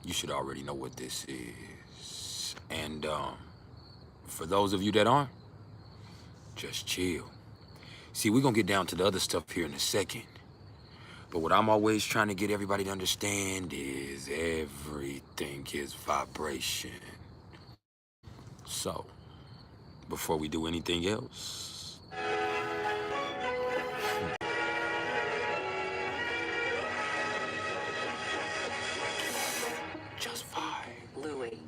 you should already know what this is. And for those of you that aren't, just chill. See, we're gonna get down to the other stuff here in a second. But what I'm always trying to get everybody to understand is everything is vibration. So, before we do anything else, just vibe. Louis.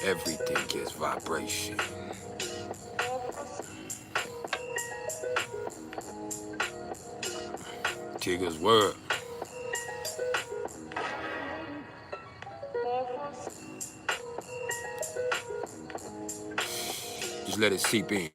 Everything is vibration. Tigger's word. Just let it seep in.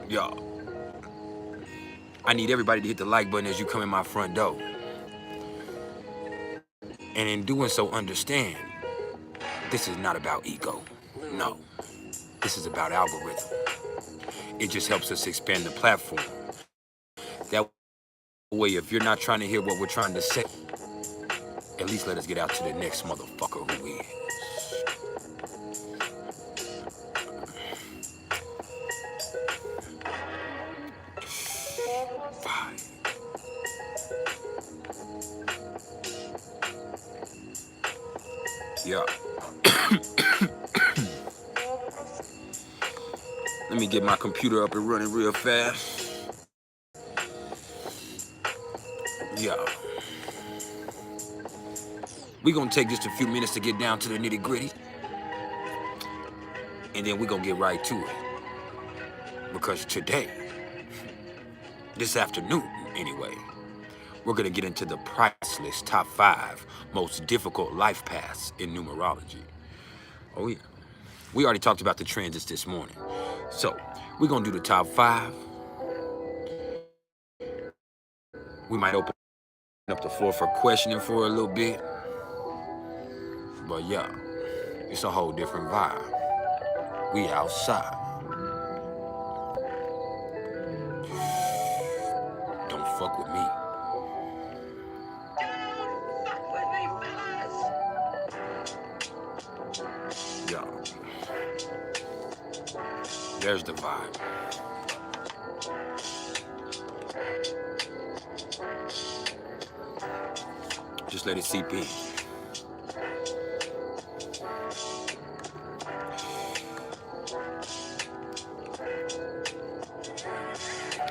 Y'all, I need everybody to hit the like button as you come in my front door. And in doing so, understand, this is not about ego. No, this is about algorithm. It just helps us expand the platform. That way, if you're not trying to hear what we're trying to say, at least let us get out to the next motherfucker who is. Yeah. Let me get my computer up and running real fast. Yeah. We're gonna take just a few minutes to get down to the nitty gritty. And then we're gonna get right to it. Because today, this afternoon anyway, we're gonna get into the Priceless top 5 most difficult life paths in numerology. Oh yeah. We already talked about the transits this morning. So, we're gonna do the top 5. We might open up the floor for questioning for a little bit. But yeah, it's a whole different vibe. We outside. Don't fuck with me. Yeah. There's the vibe. Just let it seep in.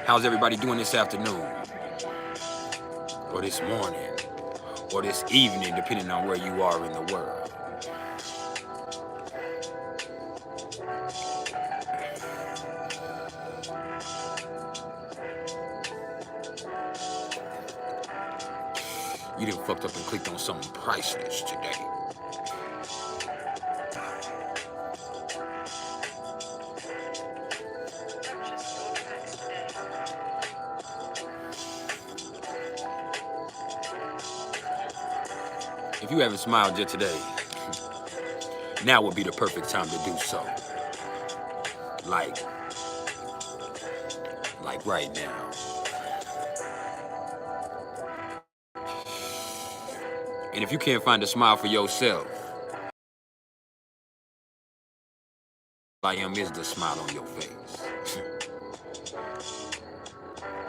How's everybody doing this afternoon? Or this morning? Or this evening, depending on where you are in the world? You done fucked up and clicked on something priceless today. If you haven't smiled yet today, now would be the perfect time to do so. Like right now. And if you can't find a smile for yourself, all I am is the smile on your face.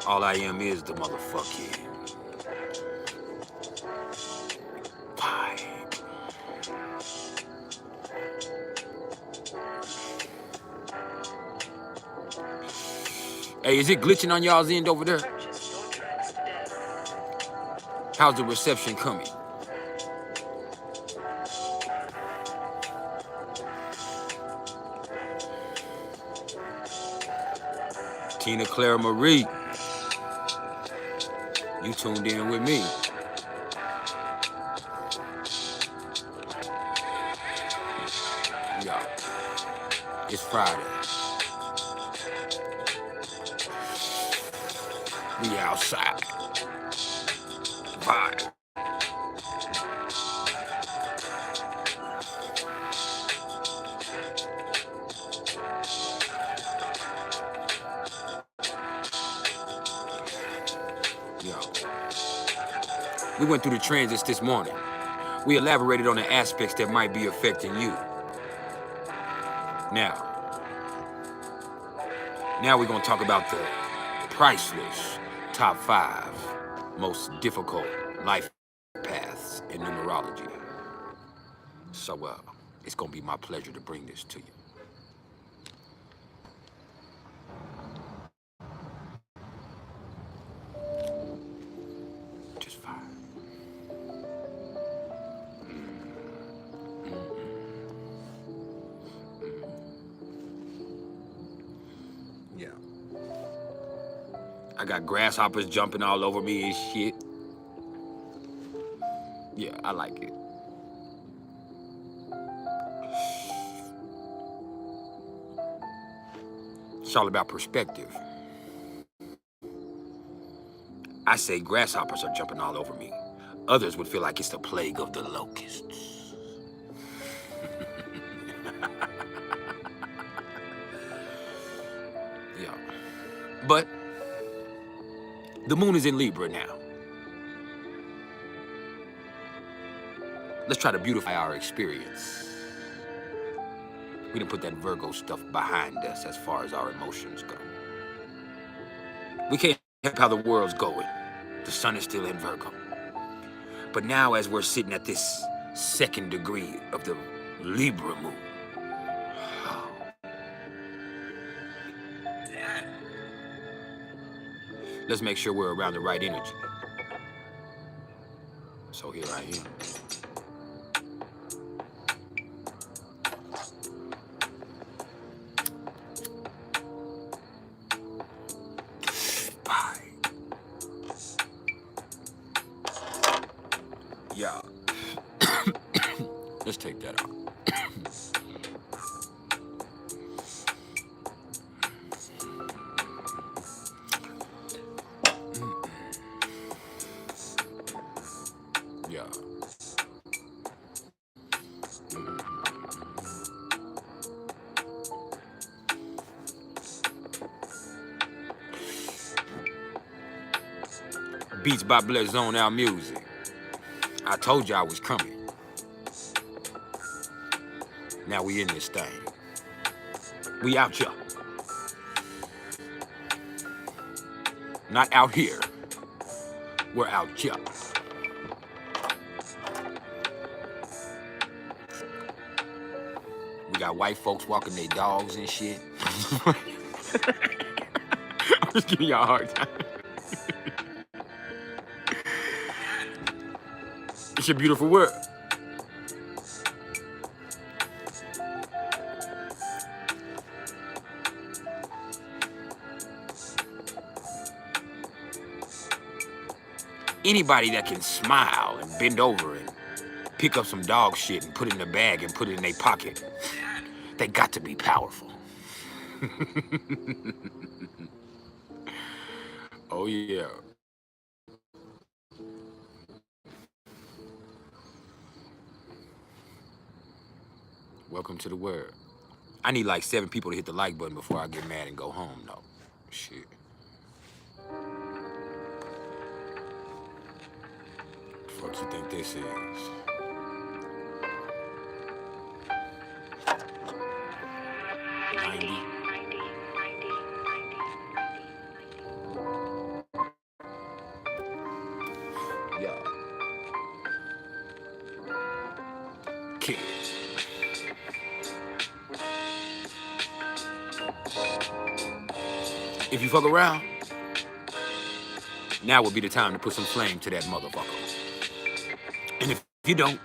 All I am is the motherfucking vibe. Hey, is it glitching on y'all's end over there? How's the reception coming? Tina Clara Marie, you tuned in with me. It's Friday. We outside. Vibe. Yo. We went through the transits this morning. We elaborated on the aspects that might be affecting you. Now we're gonna talk about the priceless top 5 most difficult life paths in numerology. So it's gonna be my pleasure to bring this to you. Just 5. Yeah. I got grasshoppers jumping all over me and shit. Yeah, I like it. It's all about perspective. I say grasshoppers are jumping all over me. Others would feel like it's the plague of the locusts. Yeah. But the moon is in Libra now. Let's try to beautify our experience. We done put that Virgo stuff behind us as far as our emotions go. We can't help how the world's going. The sun is still in Virgo. But now as we're sitting at this 2nd degree of the Libra moon, let's make sure we're around the right energy. So here I am. Yeah. Let's take that out. Yeah. Beats by Bless Zone Out Music. I told you I was coming. Now we in this thing. We out here. Not out here. We're out here. We got white folks walking their dogs and shit. I'm just giving y'all a hard time. It's a beautiful world. Anybody that can smile and bend over and pick up some dog shit and put it in a bag and put it in their pocket, they got to be powerful. Oh yeah. Welcome to the world. I need like 7 people to hit the like button before I get mad and go home, though. Shit. What the fuck you think this is? Yeah. Kids. If you fuck around, now would be the time to put some flame to that motherfucker. And if you don't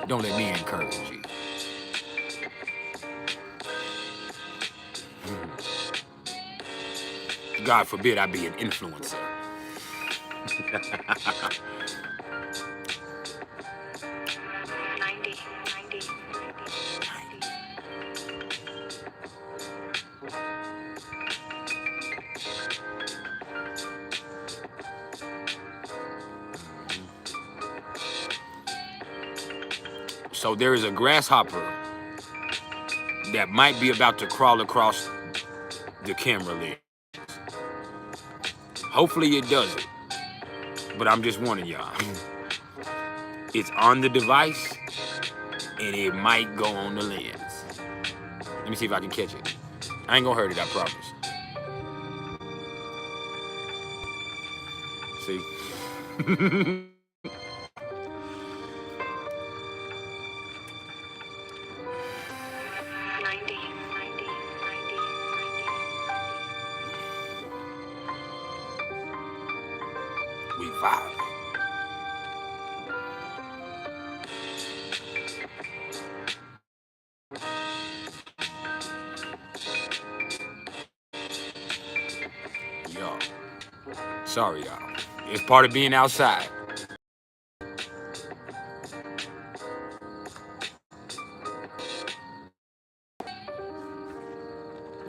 let me encourage you. God forbid I be an influencer. So there is a grasshopper that might be about to crawl across the camera lens. Hopefully it doesn't, but I'm just warning y'all. It's on the device, and it might go on the lens. Let me see if I can catch it. I ain't gonna hurt it, I promise. See? 90. We vibe. Y'all. Sorry, y'all. It's part of being outside.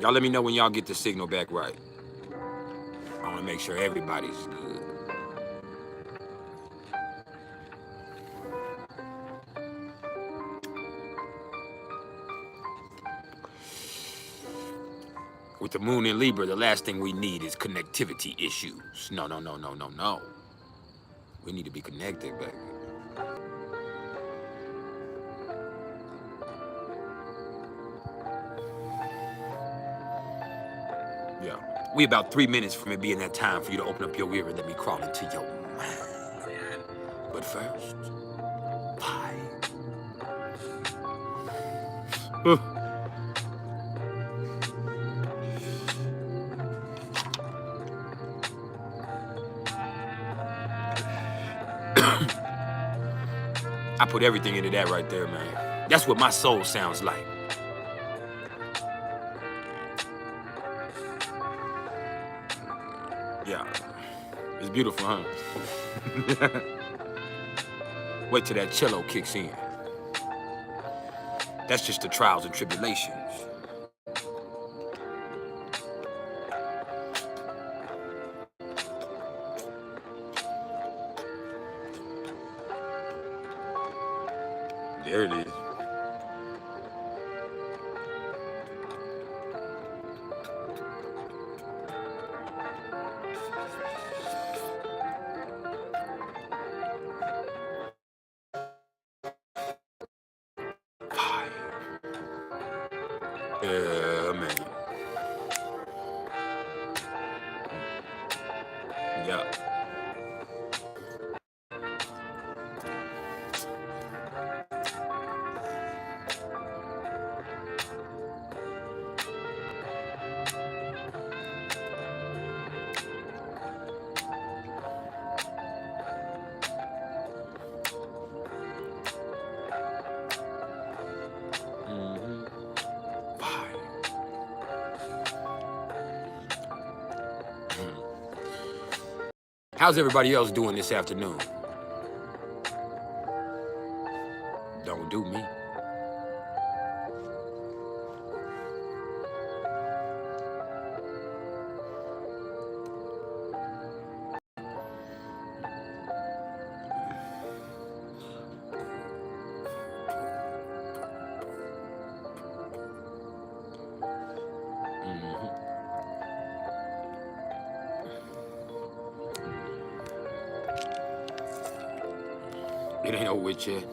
Y'all let me know when y'all get the signal back right. I want to make sure everybody's good. With the moon in Libra, the last thing we need is connectivity issues. No. We need to be connected, baby. Yeah. We about 3 minutes from it being that time for you to open up your ear and let me crawl into your mind. But first, bye. I put everything into that right there, man. That's what my soul sounds like. Yeah. It's beautiful, huh? Wait till that cello kicks in. That's just the trials and tribulations. There it is. Yeah, man. Yeah. How's everybody else doing this afternoon? Don't do me. It ain't over with yet.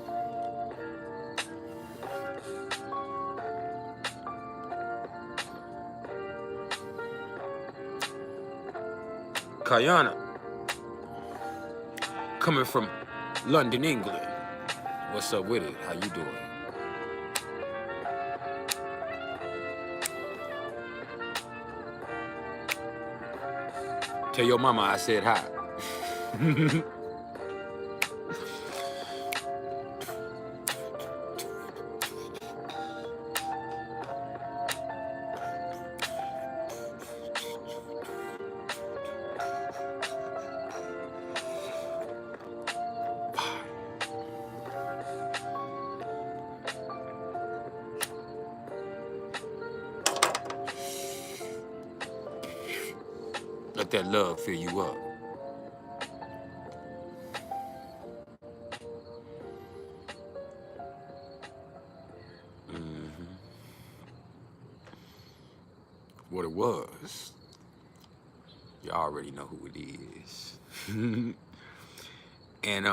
Kayana, coming from London, England. What's up with it? How you doing? Tell your mama I said hi. Let that love fill you up. what it was. You already know who it is. And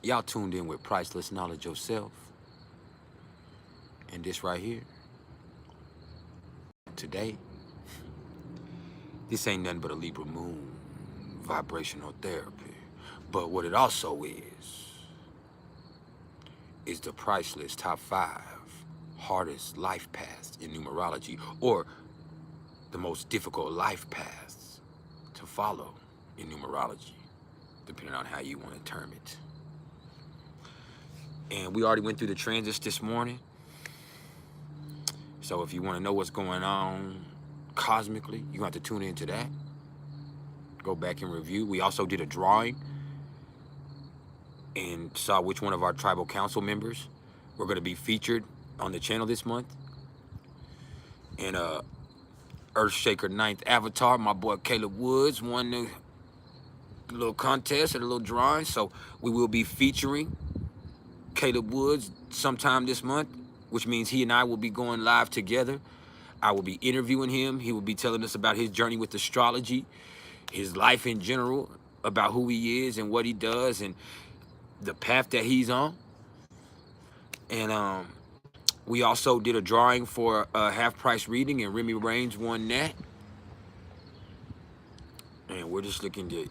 y'all tuned in with Priceless Knowledge Yourself. And this right here, today, this ain't nothing but a Libra moon vibrational therapy. But what it also is the priceless top 5 hardest life paths in numerology, or the most difficult life paths to follow in numerology, depending on how you want to term it. And we already went through the transits this morning. So if you want to know what's going on cosmically, you're going to have to tune into that. Go back and review. We also did a drawing and saw which one of our tribal council members were going to be featured on the channel this month. And Earthshaker 9th Avatar, my boy Caleb Woods, won the little contest and a little drawing. So we will be featuring Caleb Woods sometime this month, which means he and I will be going live together. I will be interviewing him. He will be telling us about his journey with astrology, his life in general, about who he is and what he does and the path that he's on. And we also did a drawing for a half-price reading, and Remy Raines won that. And we're just looking to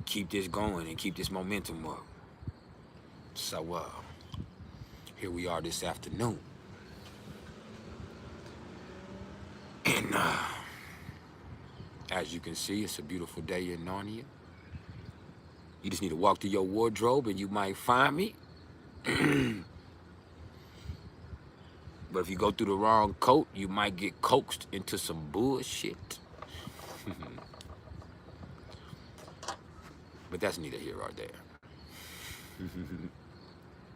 keep this going and keep this momentum up. So here we are this afternoon. And as you can see, it's a beautiful day in Narnia. You just need to walk through your wardrobe and you might find me. But if you go through the wrong coat, you might get coaxed into some bullshit. But that's neither here or there.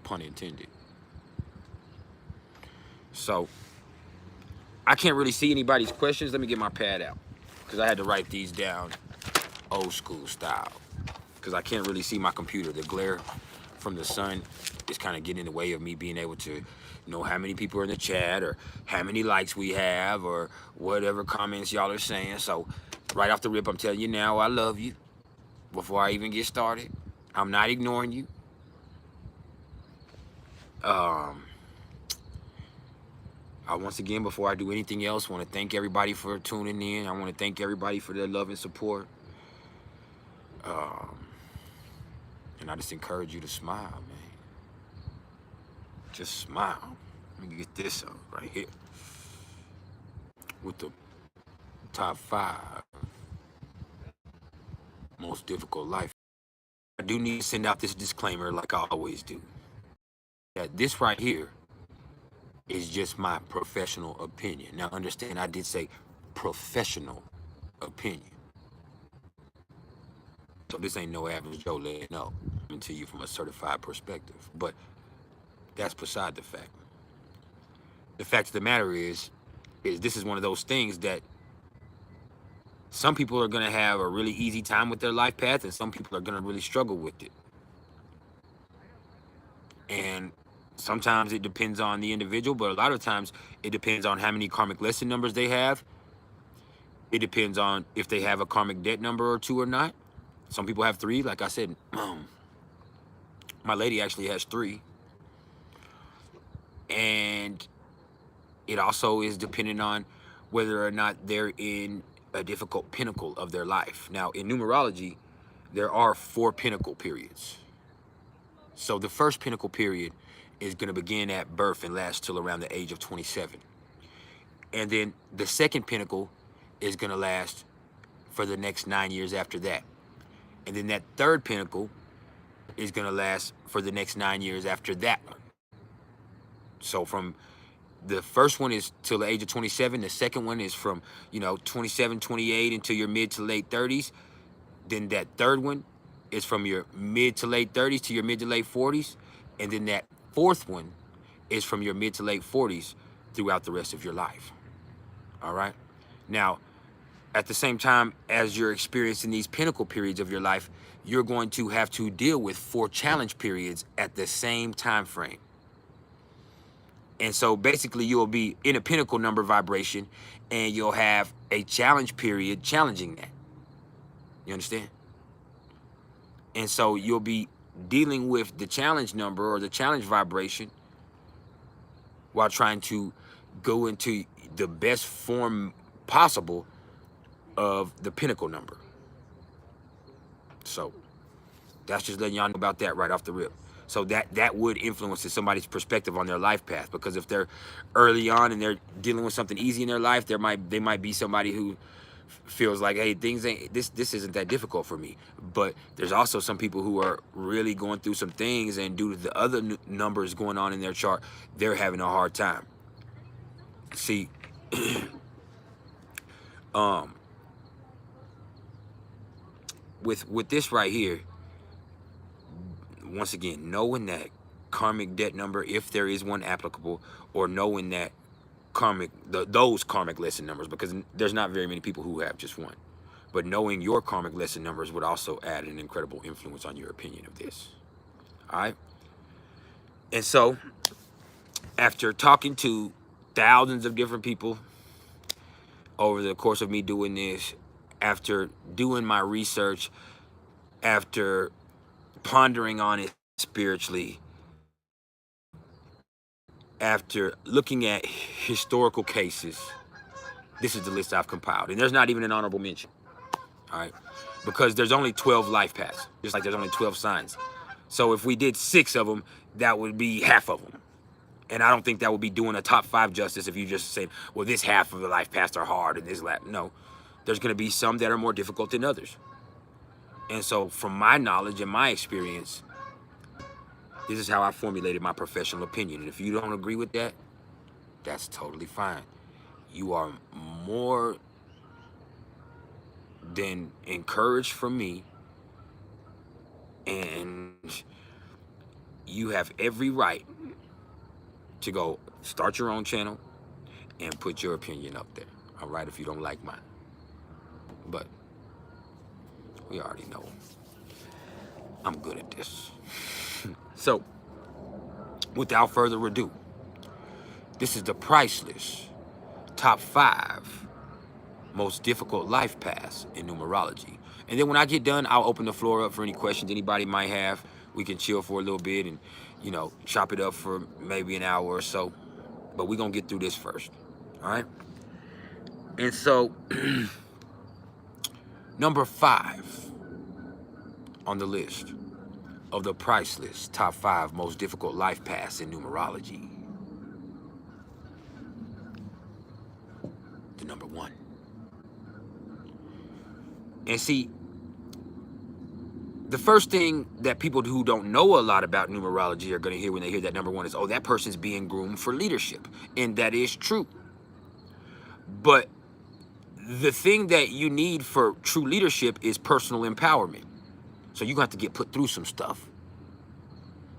Pun intended. So, I can't really see anybody's questions. Let me get my pad out, because I had to write these down old school style, because I can't really see my computer. The glare from the sun is kind of getting in the way of me being able to know how many people are in the chat, or how many likes we have, or whatever comments y'all are saying. So right off the rip, I'm telling you now, I love you. Before I even get started, I'm not ignoring you. I once again, before I do anything else, want to thank everybody for tuning in. I want to thank everybody for their love and support. And I just encourage you to smile, man. Just smile. Let me get this up right here with the top 5 most difficult life. I do need to send out this disclaimer like I always do, that this right here is just my professional opinion. Now understand, I did say professional opinion. So this ain't no average Joe letting know. I'm coming to you from a certified perspective. But that's beside the fact. The fact of the matter is this is one of those things that some people are going to have a really easy time with their life path, and some people are going to really struggle with it. And sometimes it depends on the individual, but a lot of times it depends on how many karmic lesson numbers they have. It depends on if they have a karmic debt number or 2 or not. Some people have 3, like I said. My lady actually has 3. And it also is dependent on whether or not they're in a difficult pinnacle of their life. Now, in numerology, there are 4 pinnacle periods. So the first pinnacle period is going to begin at birth and last till around the age of 27. And then the second pinnacle is going to last for the next 9 years after that. And then that third pinnacle is going to last for the next 9 years after that one. So from the first one is till the age of 27. The second one is from, 27, 28 until your mid to late 30s. Then that third one is from your mid to late 30s to your mid to late 40s. And then that fourth one is from your mid to late 40s throughout the rest of your life. All right? Now, at the same time as you're experiencing these pinnacle periods of your life, you're going to have to deal with 4 challenge periods at the same time frame. And so basically you'll be in a pinnacle number vibration, and you'll have a challenge period challenging that. You understand? And so you'll be dealing with the challenge number or the challenge vibration while trying to go into the best form possible of the pinnacle number. So that's just letting y'all know about that right off the rip. So that would influence somebody's perspective on their life path, because if they're early on and they're dealing with something easy in their life, they might be somebody who feels like, hey, things ain't this isn't that difficult for me. But there's also some people who are really going through some things, and due to the other numbers going on in their chart, they're having a hard time. See, with this right here, once again, knowing that karmic debt number, if there is one applicable, or knowing that those karmic lesson numbers, because there's not very many people who have just one, but knowing your karmic lesson numbers would also add an incredible influence on your opinion of this. All right. And so after talking to thousands of different people over the course of me doing this, after doing my research, after pondering on it spiritually, after looking at historical cases, this is the list I've compiled. And there's not even an honorable mention, all right? Because there's only 12 life paths, just like there's only 12 signs. So if we did 6 of them, that would be half of them. And I don't think that would be doing a top 5 justice if you just said, well, this half of the life paths are hard and this lap. No, there's gonna be some that are more difficult than others. And so from my knowledge and my experience, this is how I formulated my professional opinion. And if you don't agree with that, that's totally fine. You are more than encouraged from me, and you have every right to go start your own channel and put your opinion up there. All right, if you don't like mine. But we already know I'm good at this. So, without further ado, this is the Priceless top 5 most difficult life paths in numerology. And then when I get done, I'll open the floor up for any questions anybody might have. We can chill for a little bit and, you know, chop it up for maybe an hour or so. But we're going to get through this first. All right? And so, number 5 on the list of the Priceless top 5 most difficult life paths in numerology. The number 1. And see, the first thing that people who don't know a lot about numerology are going to hear when they hear that number 1 is, oh, that person's being groomed for leadership. And that is true. But the thing that you need for true leadership is personal empowerment. So you're going to have to get put through some stuff.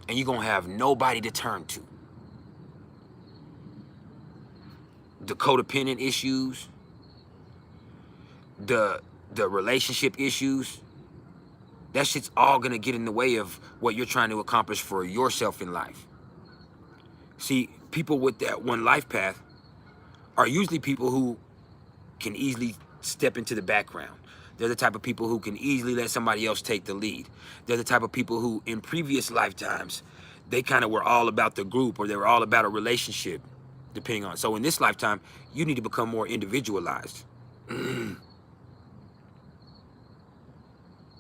And you're going to have nobody to turn to. The codependent issues, the relationship issues, that shit's all going to get in the way of what you're trying to accomplish for yourself in life. See, people with that one life path are usually people who can easily step into the background. They're the type of people who can easily let somebody else take the lead. They're the type of people who, in previous lifetimes, they kind of were all about the group, or they were all about a relationship, depending on. So in this lifetime, you need to become more individualized.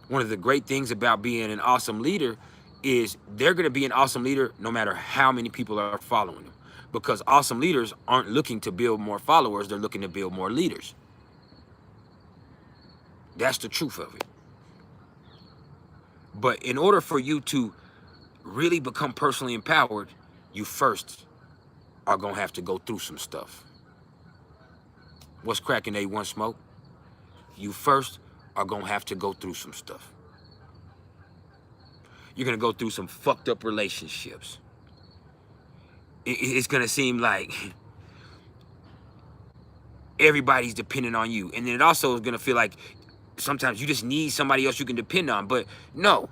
One of the great things about being an awesome leader is they're going to be an awesome leader no matter how many people are following them. Because awesome leaders aren't looking to build more followers, they're looking to build more leaders. That's the truth of it. But in order for you to really become personally empowered, you first are going to have to go through some stuff. What's cracking, A1 Smoke? You first are going to have to go through some stuff. You're going to go through some fucked up relationships. It's going to seem like everybody's depending on you. And then it also is going to feel like sometimes you just need somebody else you can depend on. But no,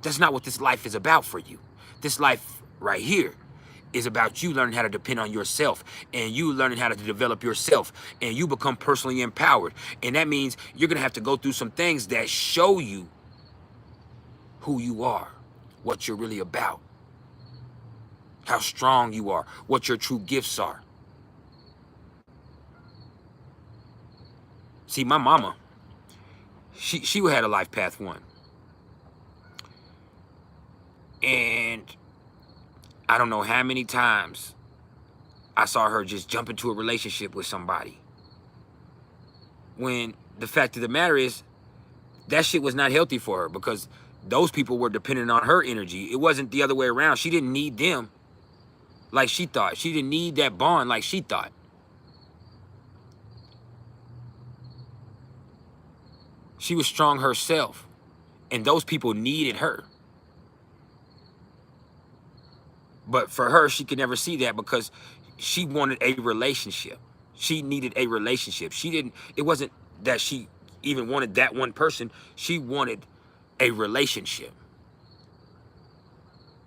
that's not what this life is about for you. This life right here is about you learning how to depend on yourself, and you learning how to develop yourself, and you become personally empowered. And that means you're gonna have to go through some things that show you who you are, what you're really about, how strong you are, what your true gifts are. See, my mama, she had a life path 1. And I don't know how many times I saw her just jump into a relationship with somebody, when the fact of the matter is that shit was not healthy for her, because those people were dependent on her energy. It wasn't the other way around. She didn't need them like she thought. She didn't need that bond like she thought. She was strong herself, and those people needed her. But for her, she could never see that, because she wanted a relationship. She needed a relationship. She didn't, it wasn't that she even wanted that one person. She wanted a relationship.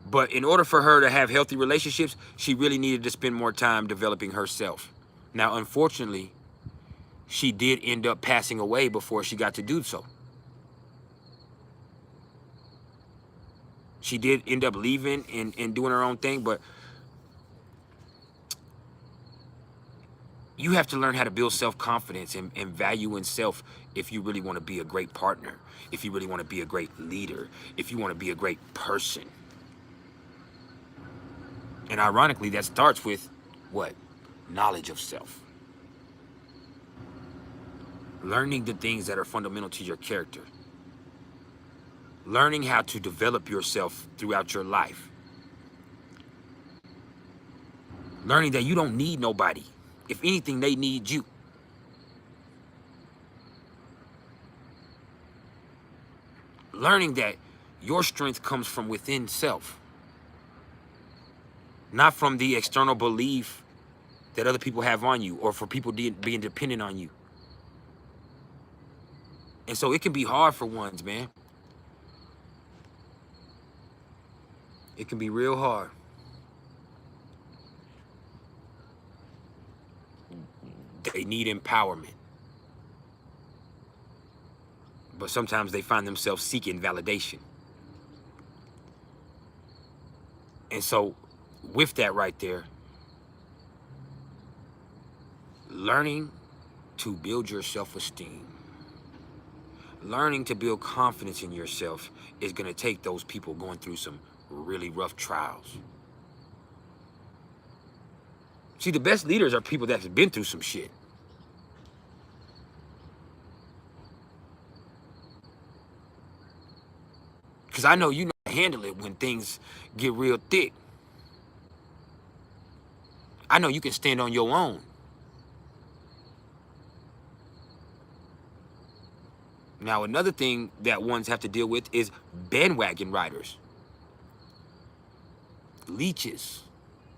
But in order for her to have healthy relationships, she really needed to spend more time developing herself. Now, unfortunately, she did end up passing away before she got to do so. She did end up leaving and doing her own thing, but you have to learn how to build self-confidence and value in self if you really want to be a great partner, if you really want to be a great leader, if you want to be a great person. And ironically, that starts with what? Knowledge of self. Learning the things that are fundamental to your character. Learning how to develop yourself throughout your life. Learning that you don't need nobody. If anything, they need you. Learning that your strength comes from within self, not from the external belief that other people have on you, or for people being dependent on you. And so it can be hard for ones, man. It can be real hard. They need empowerment. But sometimes they find themselves seeking validation. And so with that right there, learning to build your self-esteem, learning to build confidence in yourself is going to take those people going through some really rough trials. See, the best leaders are people that have been through some shit. Because I know you know how to handle it when things get real thick. I know you can stand on your own. Now, another thing that ones have to deal with is bandwagon riders. Leeches.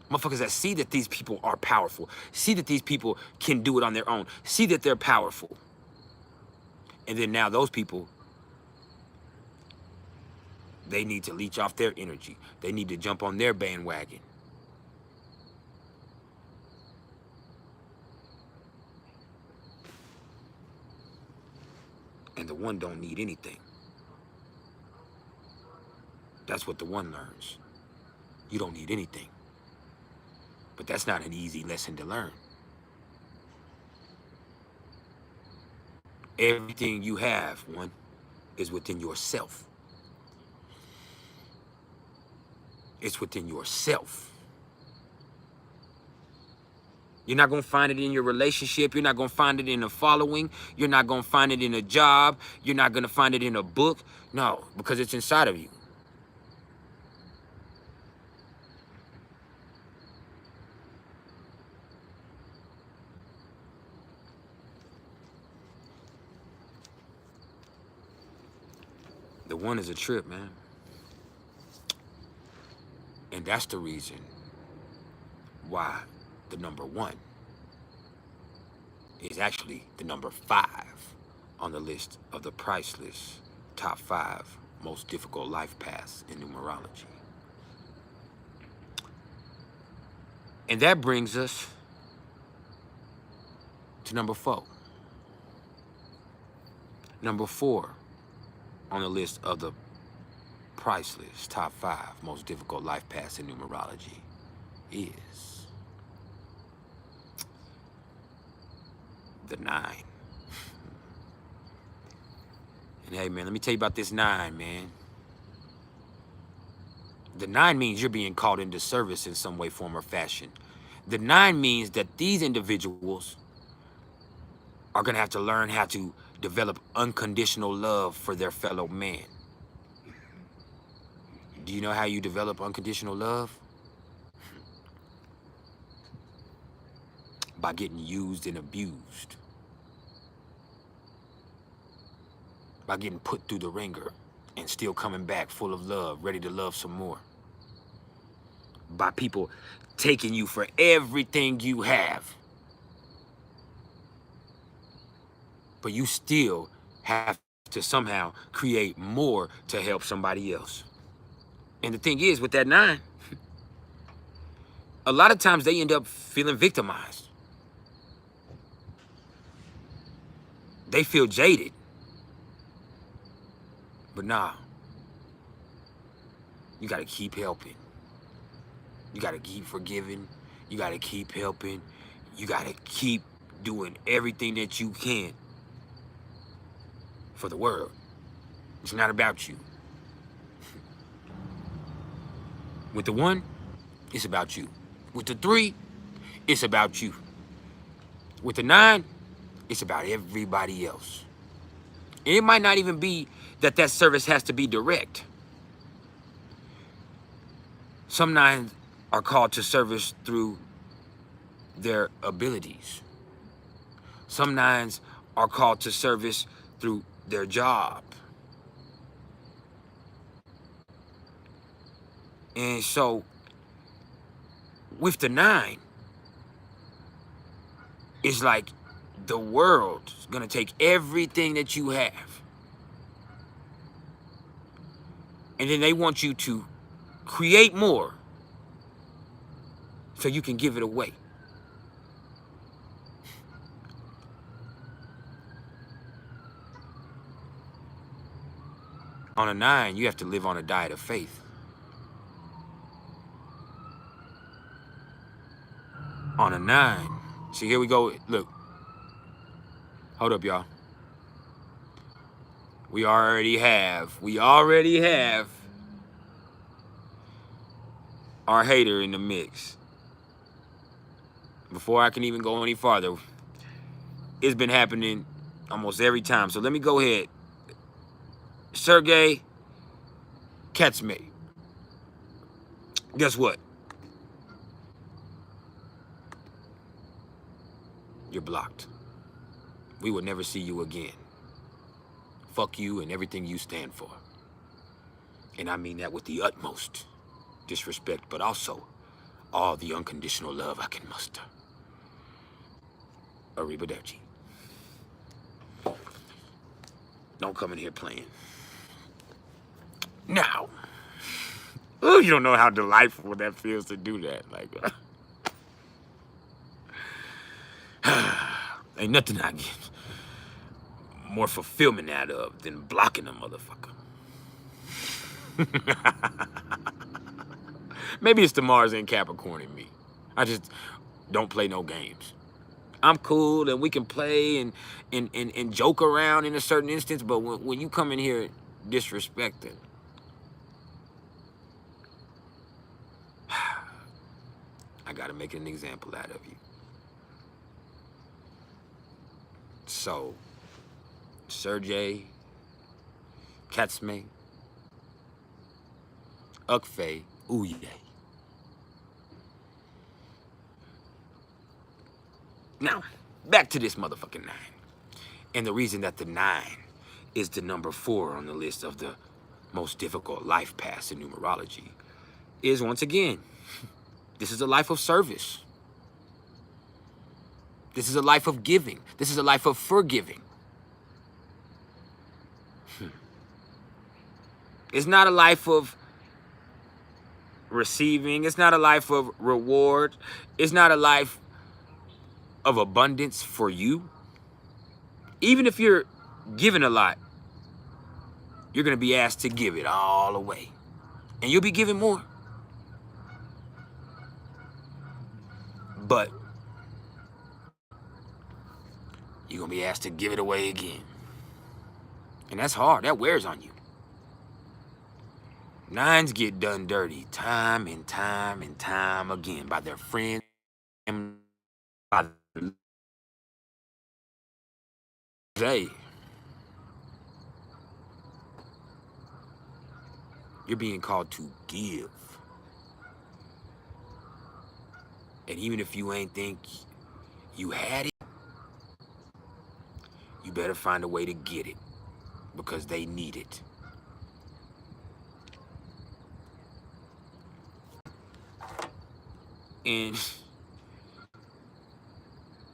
Motherfuckers that see that these people are powerful. See that these people can do it on their own. See that they're powerful. And then now those people, they need to leech off their energy. They need to jump on their bandwagon. And the one don't need anything. That's what the one learns. You don't need anything. But that's not an easy lesson to learn. Everything you have, one, is within yourself. It's within yourself. You're not going to find it in your relationship. You're not going to find it in a following. You're not going to find it in a job. You're not going to find it in a book. No, because it's inside of you. The one is a trip, man. And that's the reason why the number 1 is actually the number 5 on the list of the priceless top 5 most difficult life paths in numerology. And that brings us to number 4. Number 4 on the list of the priceless top 5 most difficult life paths in numerology is the 9. And hey, man, let me tell you about this 9, man. The 9 means you're being called into service in some way, form, or fashion. The 9 means that these individuals are going to have to learn how to develop unconditional love for their fellow man. Do you know how you develop unconditional love? By getting used and abused. By getting put through the ringer and still coming back full of love, ready to love some more. By people taking you for everything you have. But you still have to somehow create more to help somebody else. And the thing is, with that 9, a lot of times they end up feeling victimized. They feel jaded. But nah, you gotta keep helping. You gotta keep forgiving. You gotta keep helping. You gotta keep doing everything that you can for the world. It's not about you. With the 1, it's about you. With the 3, it's about you. With the 9, it's about everybody else. And it might not even be that service has to be direct. Some 9s are called to service through their abilities. Some 9s are called to service through their job. And so, with the 9, it's like the world's gonna take everything that you have. And then they want you to create more so you can give it away. On a 9, you have to live on a diet of faith. On a 9, see, here we go. Look, hold up, y'all. We already have our hater in the mix. Before I can even go any farther, it's been happening almost every time. So let me go ahead. Sergey Katsme. Guess what? You're blocked. We will never see you again. Fuck you and everything you stand for. And I mean that with the utmost disrespect, but also all the unconditional love I can muster. Arrivederci. Don't come in here playing. Now, oh, you don't know how delightful that feels to do that. Like, ain't nothing I get more fulfillment out of than blocking a motherfucker. Maybe it's the Mars and Capricorn in me. I just don't play no games. I'm cool and we can play and joke around in a certain instance, but when you come in here disrespecting, I gotta make an example out of you. So, Sergey Katsme, Ukfe, Uye. Now, back to this motherfucking 9. And the reason that the 9 is the number 4 on the list of the most difficult life paths in numerology is, once again, this is a life of service. This is a life of giving. This is a life of forgiving. It's not a life of receiving. It's not a life of reward. It's not a life of abundance for you. Even if you're given a lot, you're going to be asked to give it all away. And you'll be given more. But you're going to be asked to give it away again. And that's hard. That wears on you. Nines get done dirty time and time and time again by their friends, by they. You're being called to give. And even if you ain't think you had it, you better find a way to get it because they need it. And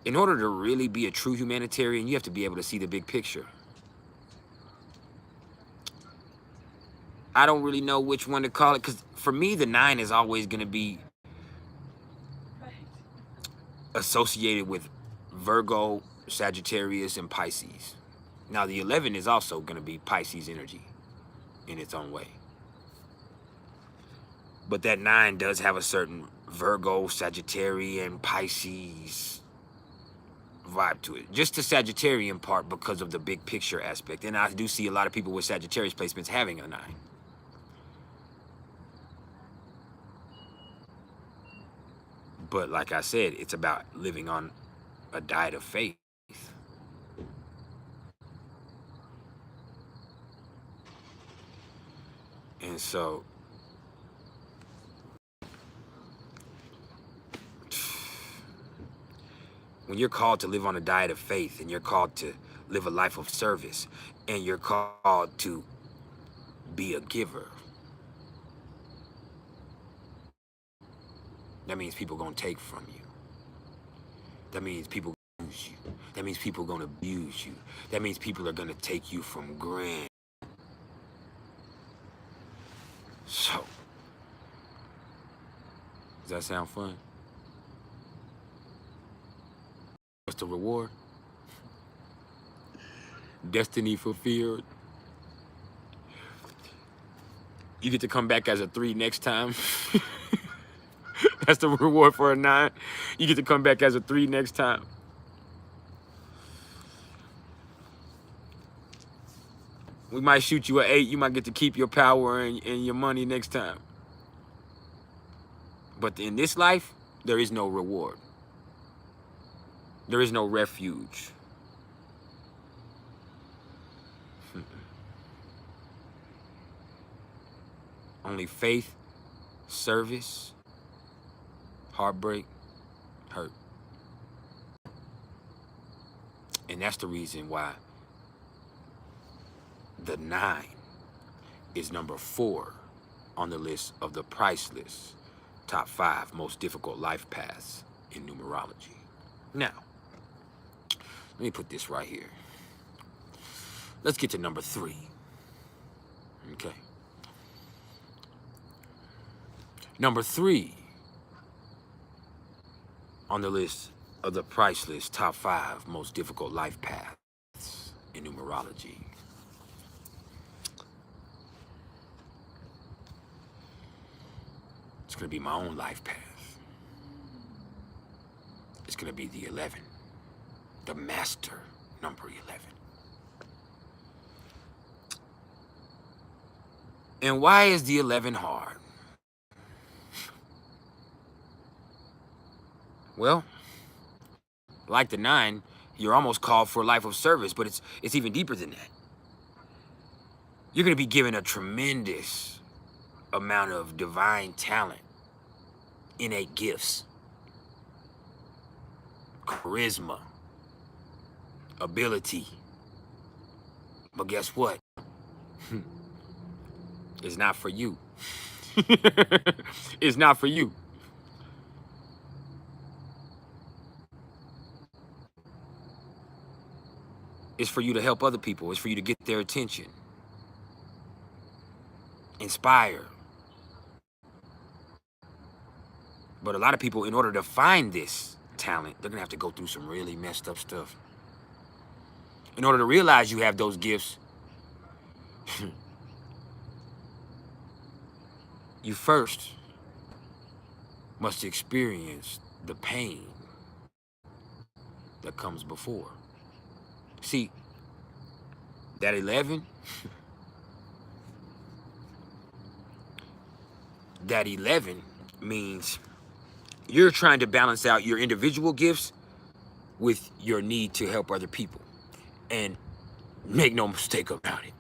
in order to really be a true humanitarian, you have to be able to see the big picture. I don't really know which one to call it because for me, the 9 is always going to be associated with Virgo, Sagittarius, and Pisces. Now, the 11 is also going to be Pisces energy in its own way. But that 9 does have a certain Virgo, Sagittarian, Pisces vibe to it. Just the Sagittarian part because of the big picture aspect. And I do see a lot of people with Sagittarius placements having a 9. But like I said, it's about living on a diet of faith. And so when you're called to live on a diet of faith and you're called to live a life of service and you're called to be a giver, that means people gonna take from you. That means people gonna use you. That means people gonna abuse you. That means people are gonna take you from granted. So, does that sound fun? What's the reward? Destiny fulfilled. You get to come back as a 3 next time. That's the reward for a 9. You get to come back as a 3 next time. We might shoot you an 8. You might get to keep your power and your money next time. But in this life, there is no reward. There is no refuge. Only faith, service, heartbreak, hurt. And that's the reason why the 9 is number 4 on the list of the Priceless top 5 most difficult life paths in numerology. Now, let me put this right here. Let's get to number 3. Okay. Number 3 on the list of the Priceless top 5 most difficult life paths in numerology. It's going to be my own life path. It's going to be the 11. The master number 11. And why is the 11 hard? Well, like the 9, you're almost called for a life of service, but it's even deeper than that. You're going to be given a tremendous amount of divine talent, innate gifts, charisma, ability. But guess what? It's not for you. It's not for you. It's for you to help other people. It's for you to get their attention. Inspire. But a lot of people, in order to find this talent, they're gonna have to go through some really messed up stuff. In order to realize you have those gifts, you first must experience the pain that comes before. See, that 11, that 11 means you're trying to balance out your individual gifts with your need to help other people. And make no mistake about it,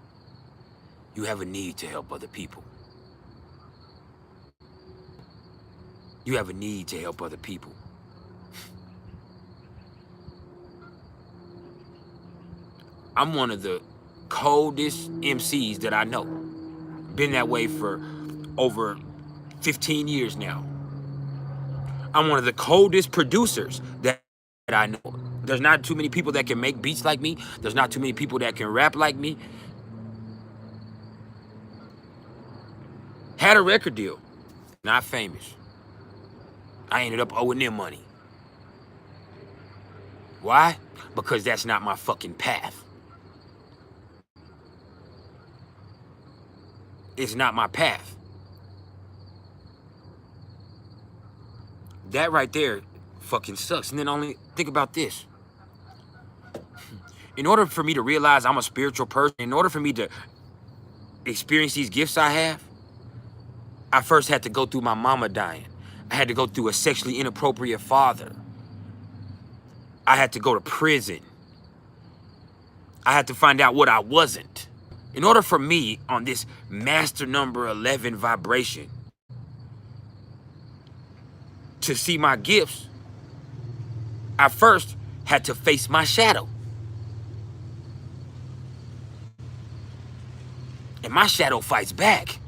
you have a need to help other people. You have a need to help other people. I'm one of the coldest MCs that I know. Been that way for over 15 years now. I'm one of the coldest producers that I know. There's not too many people that can make beats like me. There's not too many people that can rap like me. Had a record deal, not famous. I ended up owing them money. Why? Because that's not my fucking path. It's not my path. That right there fucking sucks. And then only think about this. In order for me to realize I'm a spiritual person, in order for me to experience these gifts I have, I first had to go through my mama dying. I had to go through a sexually inappropriate father. I had to go to prison. I had to find out what I wasn't. In order for me on this master number 11 vibration to see my gifts, I first had to face my shadow. And my shadow fights back.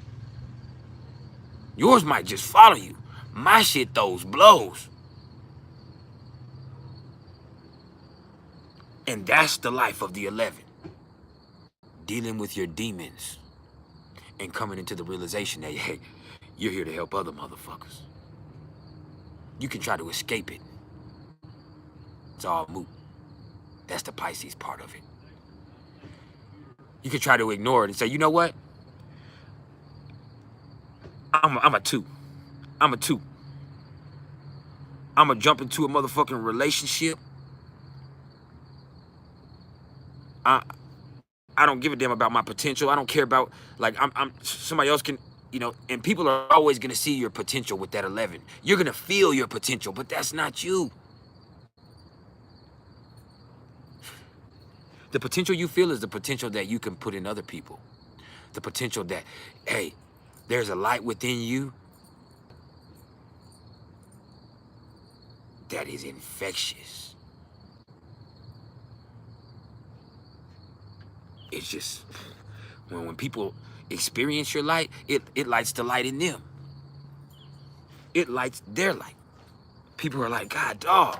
Yours might just follow you. My shit throws blows. And that's the life of the 11. Dealing with your demons and coming into the realization that, hey, you're here to help other motherfuckers. You can try to escape it. It's all moot. That's the Pisces part of it. You can try to ignore it and say, you know what? I'm a 2. I'm a 2. I'm gonna jump into a motherfucking relationship. I don't give a damn about my potential. I don't care about, like, I'm somebody else can, you know, and people are always gonna see your potential with that 11. You're gonna feel your potential, but that's not you. The potential you feel is the potential that you can put in other people. The potential that, hey, there's a light within you that is infectious. It's just, when people experience your light, it lights the light in them. It lights their light. People are like, God, dog,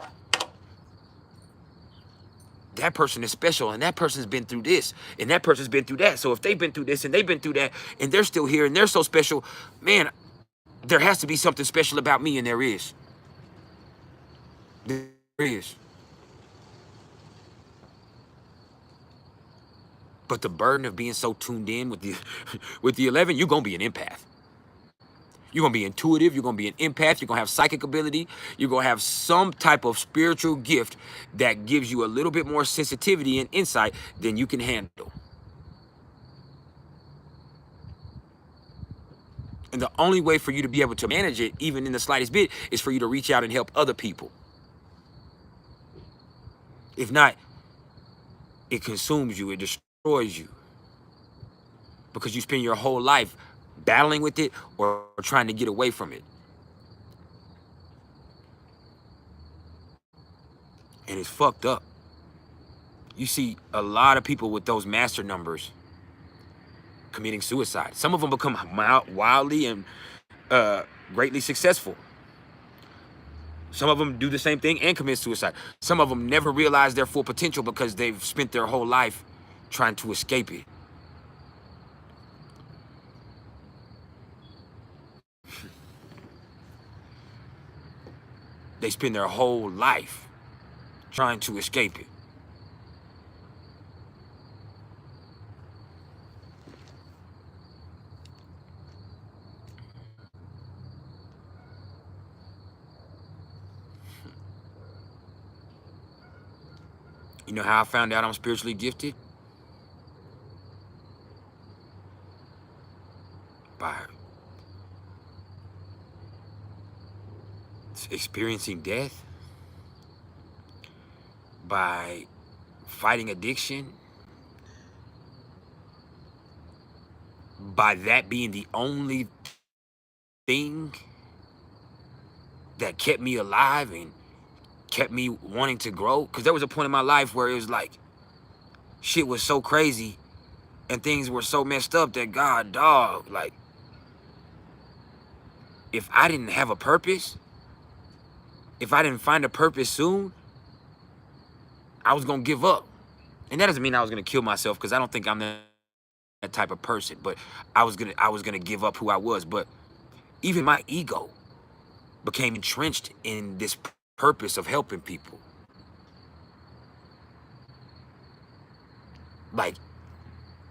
that person is special, and that person's been through this, and that person's been through that. So if they've been through this, and they've been through that, and they're still here, and they're so special, man, there has to be something special about me, and there is. There is. But the burden of being so tuned in with the 11, you're gonna be an empath. You're gonna be intuitive, you're gonna be an empath, you're gonna have psychic ability, you're gonna have some type of spiritual gift that gives you a little bit more sensitivity and insight than you can handle. And the only way for you to be able to manage it, even in the slightest bit, is for you to reach out and help other people. If not, it consumes you, it destroys you. Because you spend your whole life battling with it or trying to get away from it. And it's fucked up. You see a lot of people with those master numbers committing suicide. Some of them become wildly and greatly successful. Some of them do the same thing and commit suicide. Some of them never realize their full potential because they've spent their whole life trying to escape it. They spend their whole life trying to escape it. You know how I found out I'm spiritually gifted? By experiencing death, by fighting addiction, by that being the only thing that kept me alive and kept me wanting to grow. Because there was a point in my life where it was like, shit was so crazy and things were so messed up that God, dog, like, if I didn't have a purpose, if I didn't find a purpose soon, I was gonna give up. And that doesn't mean I was gonna kill myself, because I don't think I'm that type of person, but I was gonna give up who I was. But even my ego became entrenched in this purpose of helping people. Like,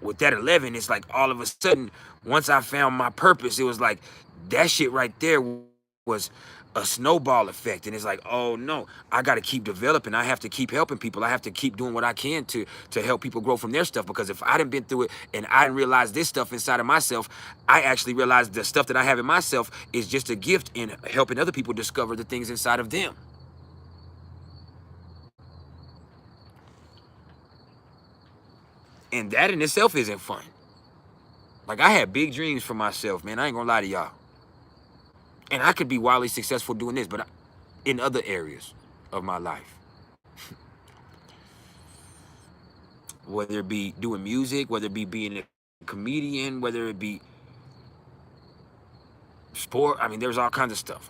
with that 11, it's like all of a sudden, once I found my purpose, it was like that shit right there was a snowball effect. And it's like, oh no, I got to keep developing. I have to keep helping people. I have to keep doing what I can to help people grow from their stuff. Because if I didn't been through it and I didn't realize this stuff inside of myself, I actually realized the stuff that I have in myself is just a gift in helping other people discover the things inside of them. And that in itself isn't fun. Like, I had big dreams for myself, man. I ain't gonna lie to y'all. And I could be wildly successful doing this, but in other areas of my life. Whether it be doing music, whether it be being a comedian, whether it be sport. I mean, there's all kinds of stuff.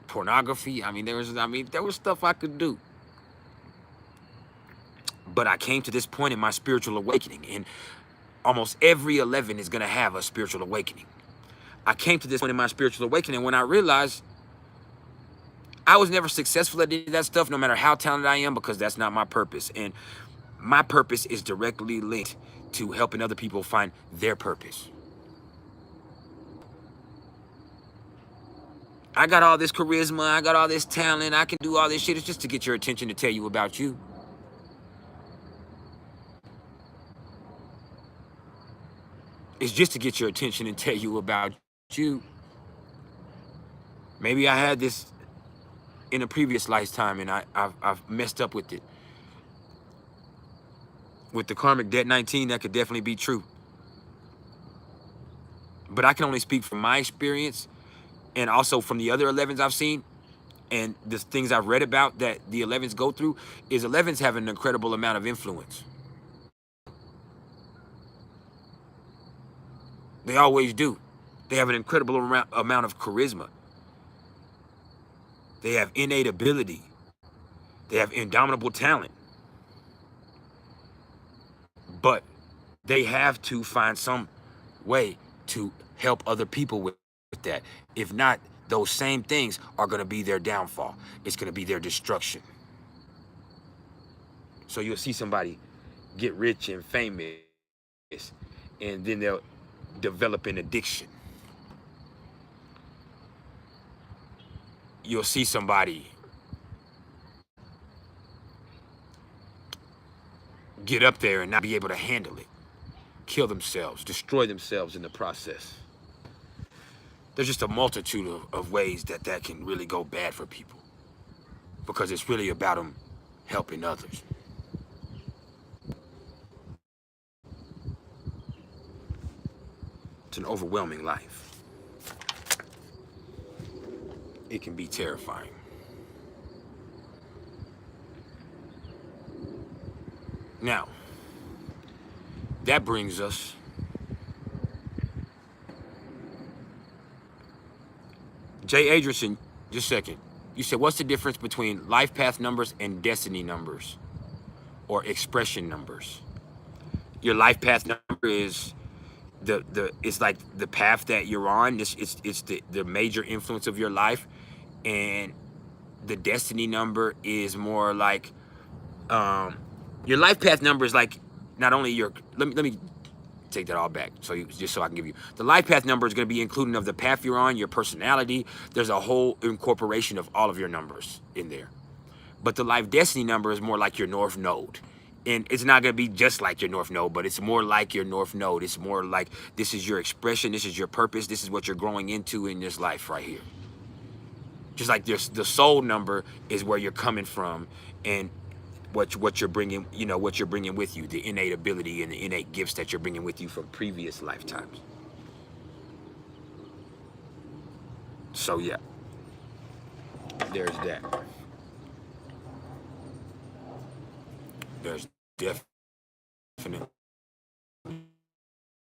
Pornography. I mean, there was stuff I could do. But I came to this point in my spiritual awakening, and almost every 11 is going to have a spiritual awakening. I came to this point in my spiritual awakening when I realized I was never successful at any of that stuff, no matter how talented I am, because that's not my purpose. And my purpose is directly linked to helping other people find their purpose. I got all this charisma, I got all this talent, I can do all this shit. It's just to get your attention, to tell you about you. It's just to get your attention and tell you about you. Maybe I had this in a previous lifetime and I've messed up with it. With the karmic debt 19, that could definitely be true. But I can only speak from my experience, and also from the other 11s I've seen, and the things I've read about that the 11s go through, is 11s have an incredible amount of influence. They always do. They have an incredible amount of charisma. They have innate ability. They have indomitable talent. But they have to find some way to help other people with that. If not, those same things are going to be their downfall. It's going to be their destruction. So you'll see somebody get rich and famous, and then they'll develop an addiction. You'll see somebody get up there and not be able to handle it, kill themselves, destroy themselves in the process. There's just a multitude of ways that can really go bad for people, because it's really about them helping others. It's an overwhelming life. It can be terrifying. Now, that brings us Jay Adrison, just a second. You said, what's the difference between life path numbers and destiny numbers or expression numbers? Your life path number is it's like the path that you're on. It's the major influence of your life. And the destiny number is more like your life path number is like not only your let me take that all back just so I can give you the life path number is going to be including of the path you're on, your personality. There's a whole incorporation of all of your numbers in there. But the life destiny number is more like your north node. And it's not going to be just like your north node, but it's more like your north node. It's more like this is your expression, this is your purpose, this is what you're growing into in this life right here. Just like the soul number is where you're coming from, and what you're bringing, you know, what you're bringing with you, the innate ability and the innate gifts that you're bringing with you from previous lifetimes. So yeah, there's that. There's definitely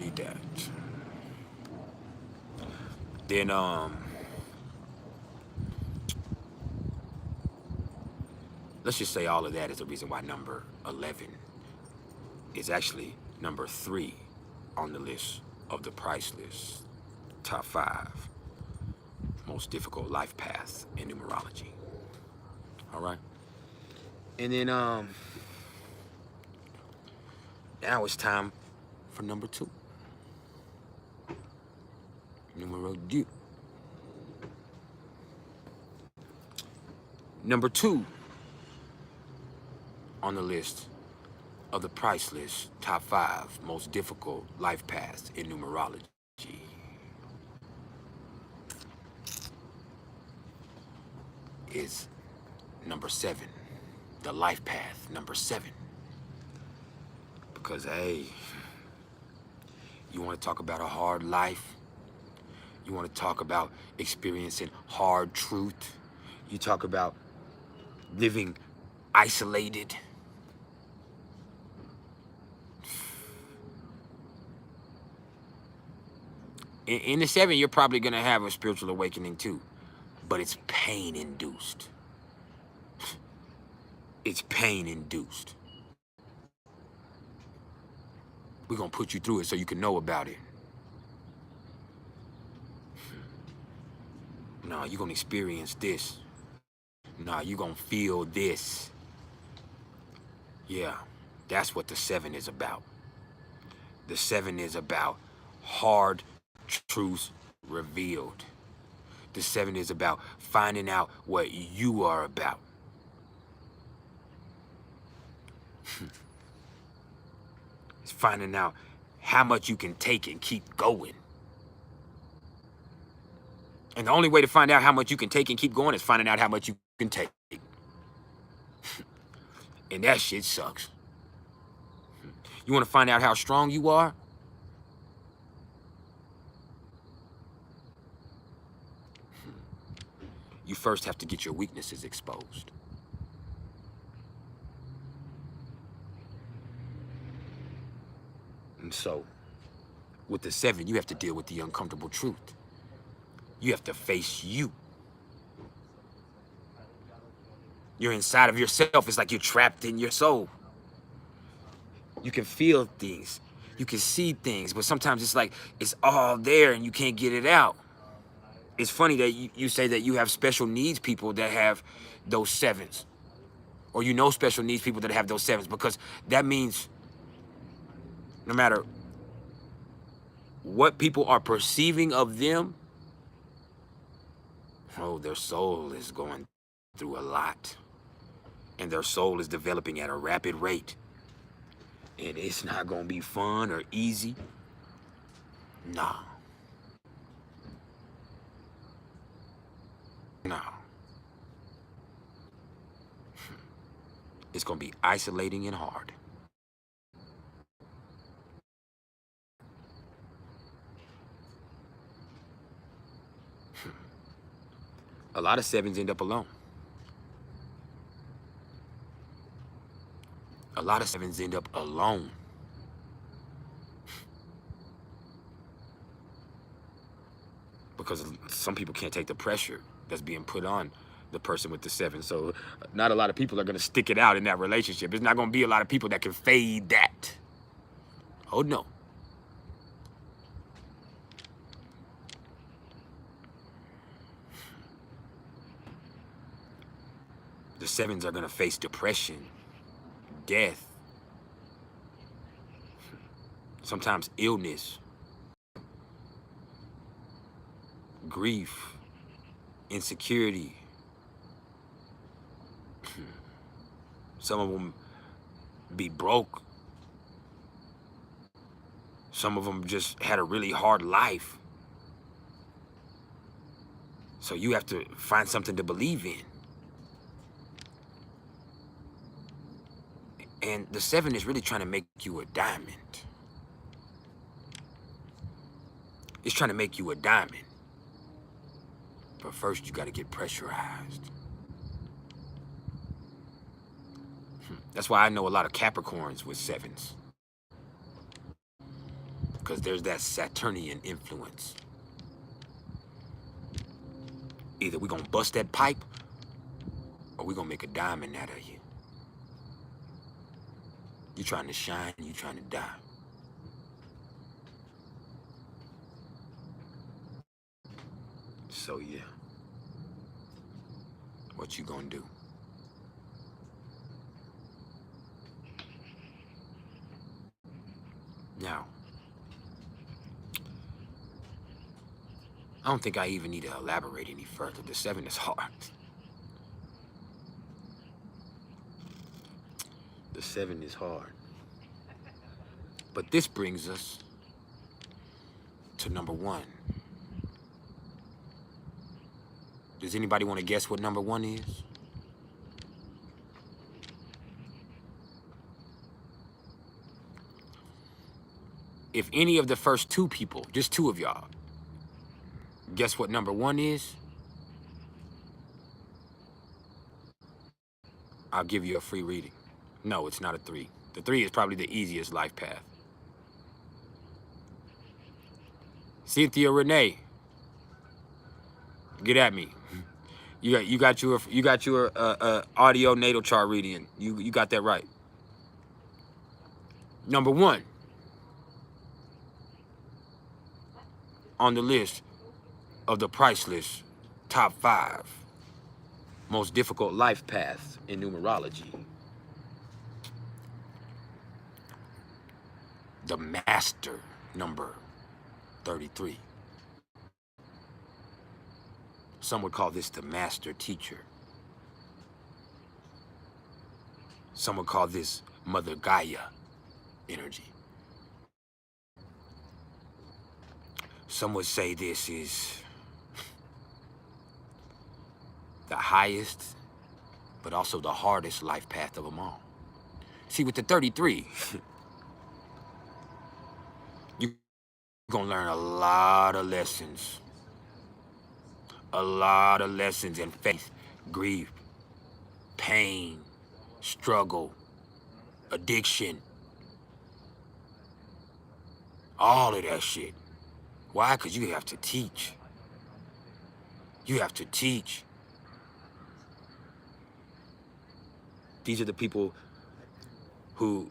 that. Then let's just say all of that is the reason why number 11 is actually number 3 on the list of the Priceless top 5 most difficult life paths in numerology. All right. And then now it's time for number 2. NuMeRoLoGy. Number 2 on the list of the Priceless top 5 most difficult life paths in numerology is number 7, the life path number 7. Because hey, you want to talk about a hard life, you want to talk about experiencing hard truth, you talk about living isolated. In the 7, you're probably going to have a spiritual awakening too, but it's pain induced. It's pain induced. We're going to put you through it so you can know about it. No, you're going to experience this. No, you're going to feel this. Yeah, that's what the 7 is about. The 7 is about hard truths revealed. The 7 is about finding out what you are about. It's finding out how much you can take and keep going. And the only way to find out how much you can take and keep going is finding out how much you can take. And that shit sucks. You want to find out how strong you are? You first have to get your weaknesses exposed. And so, with the 7, you have to deal with the uncomfortable truth. You have to face you. You're inside of yourself. It's like you're trapped in your soul. You can feel things. You can see things, but sometimes it's like it's all there and you can't get it out. It's funny that you say that you have special needs people that have those 7s. Or you know special needs people that have those 7s, because that means no matter what people are perceiving of them, oh, their soul is going through a lot. And their soul is developing at a rapid rate. And it's not going to be fun or easy. Nah. Nah. It's going to be isolating and hard. A lot of 7s end up alone. A lot of 7s end up alone. Because some people can't take the pressure that's being put on the person with the 7. So not a lot of people are going to stick it out in that relationship. There's not going to be a lot of people that can fade that. Oh, no. The sevens are gonna face depression, death, sometimes illness, grief, insecurity. Some of them be broke. Some of them just had a really hard life. So you have to find something to believe in. And the seven is really trying to make you a diamond. It's trying to make you a diamond. But first you gotta get pressurized. That's why I know a lot of Capricorns with sevens. Because there's that Saturnian influence. Either we're gonna bust that pipe or we're gonna make a diamond out of you. You trying to shine, you trying to die. So yeah, what you gonna do? Now, I don't think I even need to elaborate any further. The seven is hard. The seven is hard. But this brings us to number one. Does anybody want to guess what number one is? If any of the first two people, just two of y'all, guess what number one is? I'll give you a free reading. No, it's not a 3. The 3 is probably the easiest life path. Cynthia Renee, get at me. You got your audio natal chart reading. You got that right. Number one on the list of the Priceless top 5 most difficult life paths in numerology. The master number 33. Some would call this the master teacher. Some would call this Mother Gaia energy. Some would say this is the highest, but also the hardest life path of them all. See, with the 33, you're gonna learn a lot of lessons. A lot of lessons in faith, grief, pain, struggle, addiction. All of that shit. Why? Because you have to teach. You have to teach. These are the people who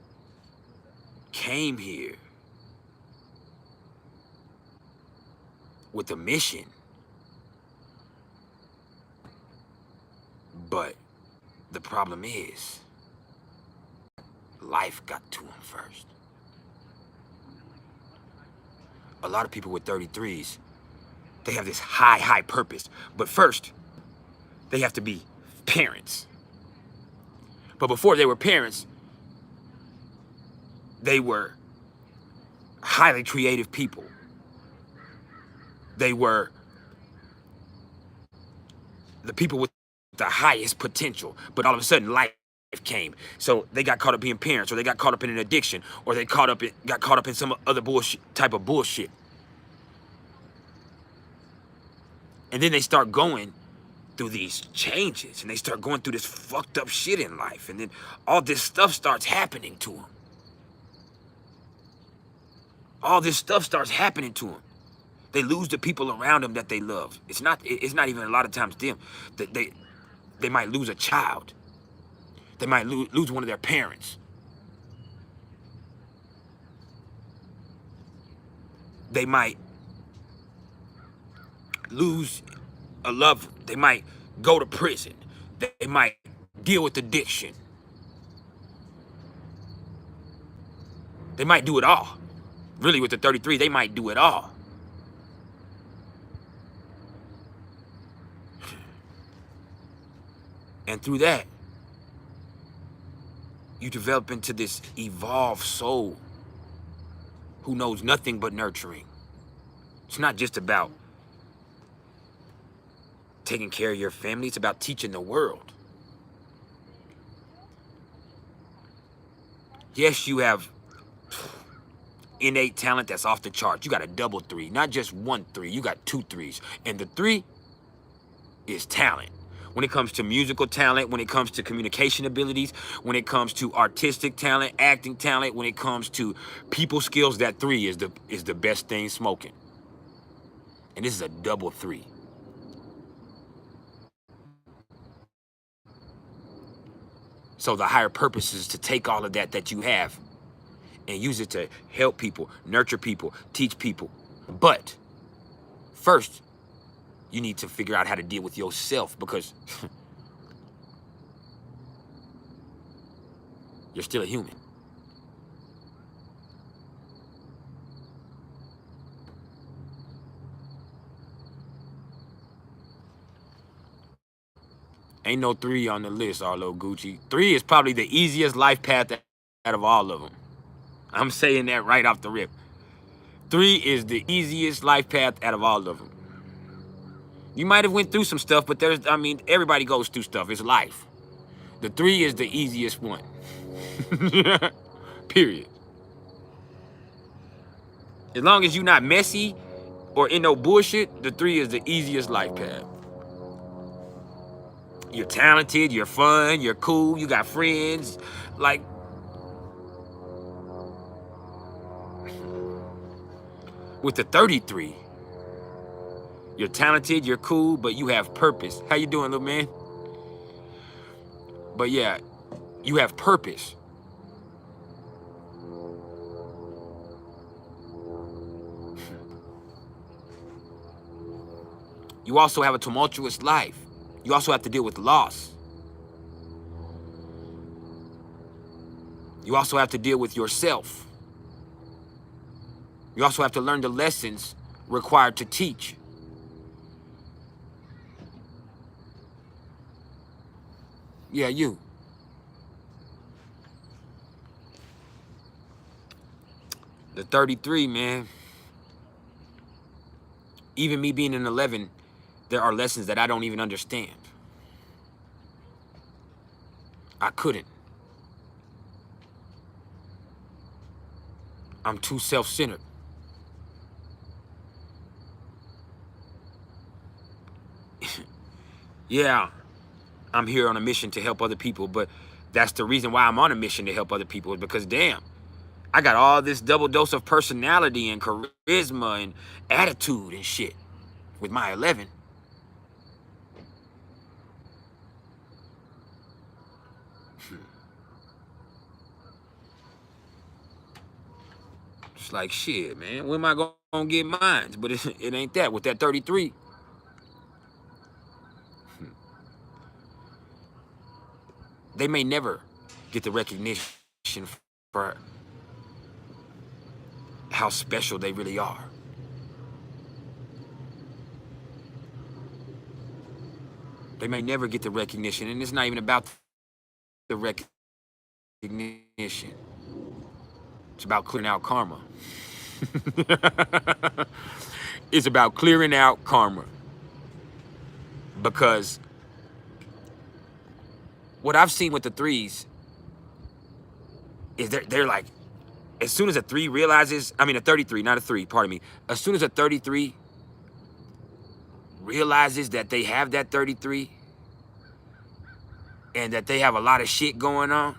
came here with a mission. But the problem is, life got to them first. A lot of people with 33s, they have this high purpose. But first, they have to be parents. But before they were parents, they were highly creative people. They were the people with the highest potential, but all of a sudden life came. So they got caught up being parents, or they got caught up in an addiction, or they got caught up in some other type of bullshit. And then they start going through these changes, and they start going through this fucked up shit in life, and then all this stuff starts happening to them. All this stuff starts happening to them. They lose the people around them that they love. It's not even a lot of times them. They might lose a child. They might lose one of their parents. They might lose a loved one. They might go to prison. They might deal with addiction. They might do it all. Really, with the 33, they might do it all. And through that, you develop into this evolved soul who knows nothing but nurturing. It's not just about taking care of your family, it's about teaching the world. Yes, you have innate talent that's off the charts. You got a double 3, not just 1 3. You got 2 3s. And the 3 is talent. When it comes to musical talent, when it comes to communication abilities, when it comes to artistic talent, acting talent, when it comes to people skills, that 3 is the best thing smoking. And this is a double 3. So the higher purpose is to take all of that you have and use it to help people, nurture people, teach people. But first, you need to figure out how to deal with yourself, because you're still a human. Ain't no 3 on the list, Arlo Gucci. 3 is probably the easiest life path out of all of them. I'm saying that right off the rip. 3 is the easiest life path out of all of them. You might have went through some stuff, but everybody goes through stuff. It's life. The 3 is the easiest one. Period. As long as you're not messy or in no bullshit, the 3 is the easiest life path. You're talented, you're fun, you're cool, you got friends. Like, with the 33, you're talented, you're cool, but you have purpose. How you doing, little man? But yeah, you have purpose. You also have a tumultuous life. You also have to deal with loss. You also have to deal with yourself. You also have to learn the lessons required to teach. Yeah, you. The 33, man. Even me being an 11, there are lessons that I don't even understand. I couldn't. I'm too self-centered. Yeah, I'm here on a mission to help other people, but that's the reason why I'm on a mission to help other people, is because damn, I got all this double dose of personality and charisma and attitude and shit with my 11. It's like, shit, man, when am I gonna get mine? But it ain't that. With that 33, they may never get the recognition for how special they really are. They may never get the recognition, and it's not even about the recognition. It's about clearing out karma. It's about clearing out karma. Because what I've seen with the 3s is they're like, as soon as a 3 realizes, a 33, not a 3, pardon me. As soon as a 33 realizes that they have that 33 and that they have a lot of shit going on,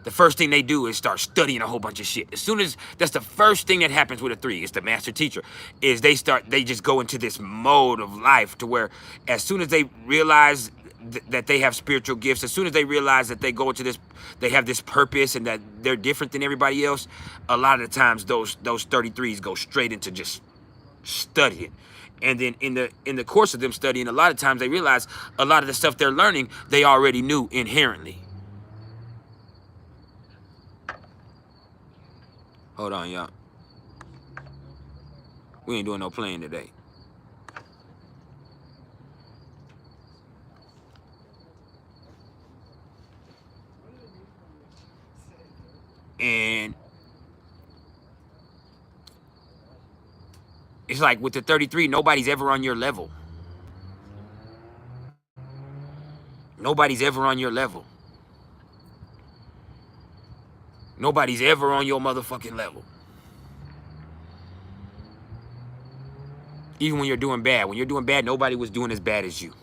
the first thing they do is start studying a whole bunch of shit. As soon as, that's the first thing that happens with a 3, it's the master teacher, is they just go into this mode of life to where as soon as they realize that they have spiritual gifts, as soon as they realize that they go into this, they have this purpose and that they're different than everybody else, a lot of the times those 33s go straight into just studying. And then in the course of them studying, a lot of times they realize a lot of the stuff they're learning, they already knew inherently. Hold on, y'all. We ain't doing no playing today. And it's like with the 33, nobody's ever on your level. Nobody's ever on your level. Nobody's ever on your motherfucking level. Even when you're doing bad. When you're doing bad, nobody was doing as bad as you.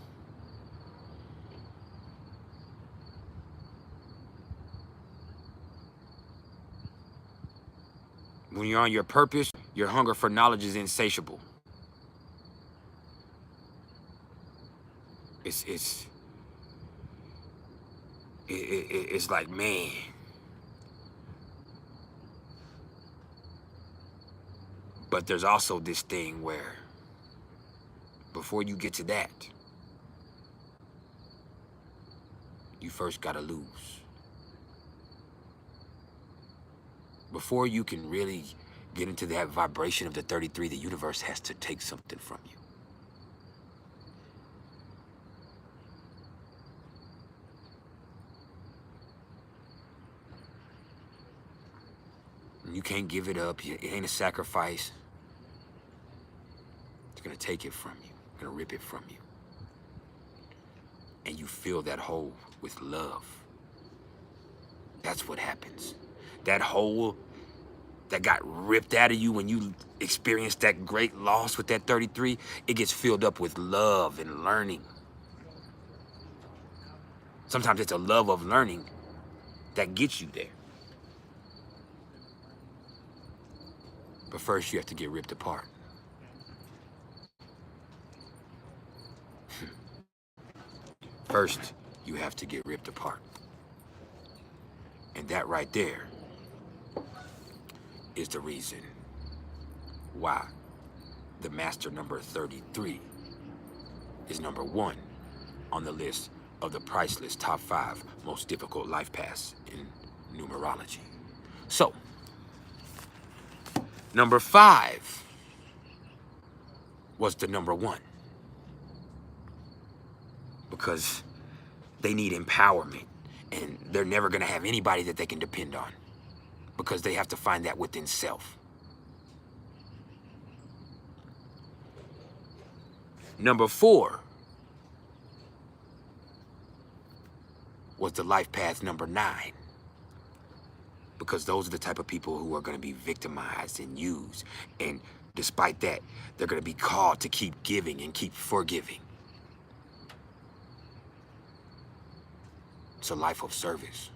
When you're on your purpose, your hunger for knowledge is insatiable. It's like, man. But there's also this thing where before you get to that, you first gotta lose. Before you can really get into that vibration of the 33, the universe has to take something from you. You can't give it up. It ain't a sacrifice. It's gonna take it from you. It's gonna rip it from you. And you fill that hole with love. That's what happens. That hole that got ripped out of you when you experienced that great loss with that 33, it gets filled up with love and learning. Sometimes it's a love of learning that gets you there. But first you have to get ripped apart. First, you have to get ripped apart. And that right there is the reason why the master number 33 is number 1 on the list of the priceless top 5 most difficult life paths in numerology. So, number 5 was the number 1 because they need empowerment and they're never gonna have anybody that they can depend on because they have to find that within self. Number 4 was the life path number 9 because those are the type of people who are going to be victimized and used, and despite that, they're going to be called to keep giving and keep forgiving. It's a life of service.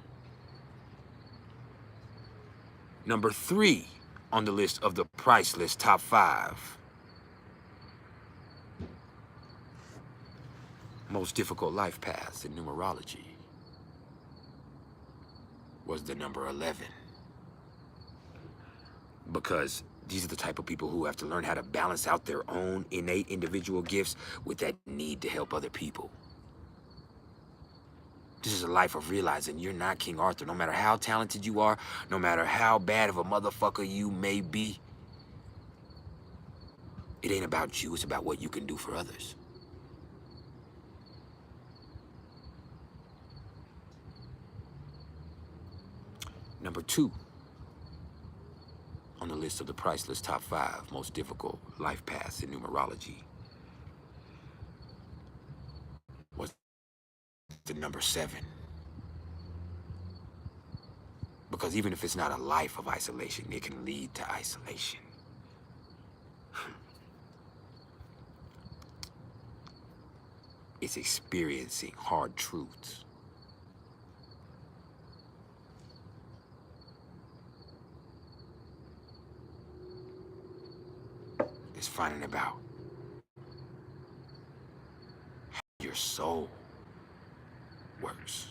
Number 3 on the list of the priceless top 5 most difficult life paths in numerology was the number 11. Because these are the type of people who have to learn how to balance out their own innate individual gifts with that need to help other people. This is a life of realizing you're not King Arthur. No matter how talented you are, no matter how bad of a motherfucker you may be, it ain't about you, it's about what you can do for others. Number 2 on the list of the priceless top 5 most difficult life paths in numerology was the number 7. Because even if it's not a life of isolation, it can lead to isolation. It's experiencing hard truths. It's finding about how your soul works.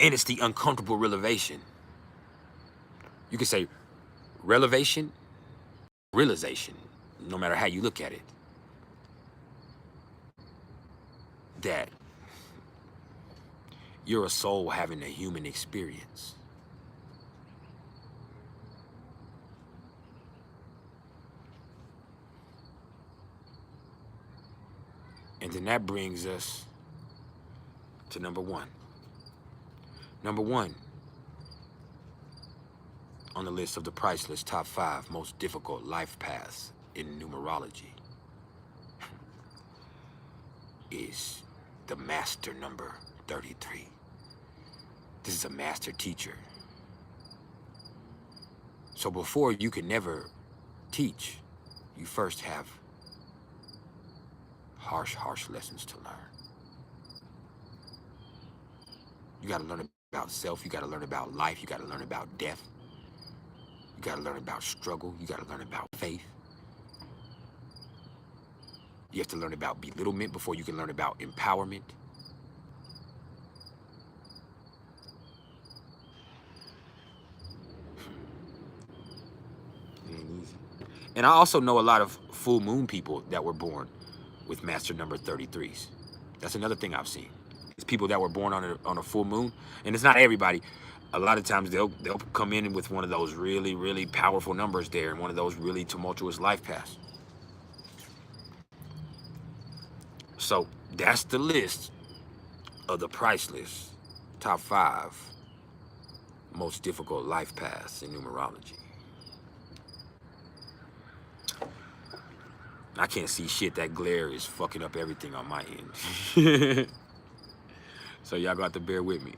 And it's the uncomfortable realization You can say revelation, realization, no matter how you look at it, that you're a soul having a human experience. And then that brings us to number one. Number one on the list of the priceless top 5 most difficult life paths in numerology is the master number 33. This is a master teacher. So before you can never teach, you first have harsh lessons to learn. You gotta learn about self, you gotta learn about life, you gotta learn about death. You gotta learn about struggle, you gotta learn about faith. You have to learn about belittlement before you can learn about empowerment. It ain't easy. And I also know a lot of full moon people that were born with master number 33s. That's another thing I've seen. It's people that were born on a full moon, and it's not everybody. A lot of times they'll come in with one of those really powerful numbers there, and one of those really tumultuous life paths. So that's the list of the priceless top 5 most difficult life paths in numerology. I can't see shit. That glare is fucking up everything on my end. So y'all got to bear with me.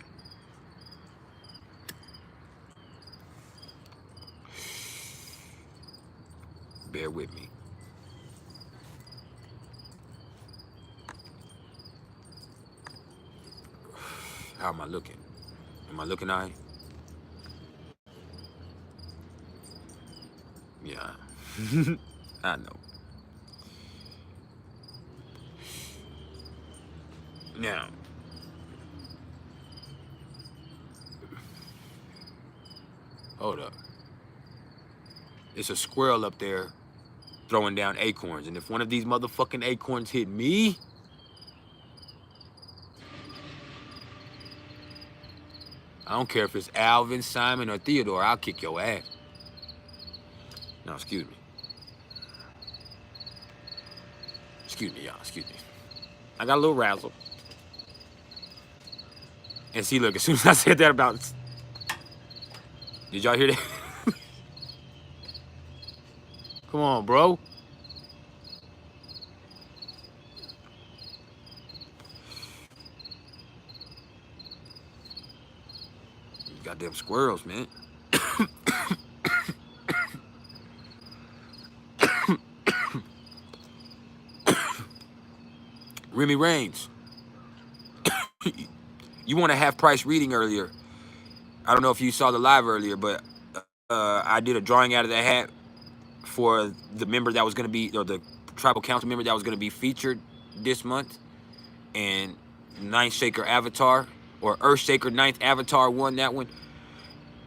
Bear with me. How am I looking? Am I looking all right? Yeah. I know. Now, hold up. It's a squirrel up there throwing down acorns, and if one of these motherfucking acorns hit me, I don't care if it's Alvin, Simon, or Theodore, I'll kick your ass. No, excuse me. Excuse me, y'all, excuse me. I got a little razzle. And see, look, as soon as I said that about... Did y'all hear that? Come on, bro. Goddamn squirrels, man. Remy Reigns. You want to have price reading earlier. I don't know if you saw the live earlier, but I did a drawing out of the hat for the member that was going to be, or the tribal council member that was going to be featured this month. And Ninth Shaker Avatar, or Earth Shaker Ninth Avatar won that one.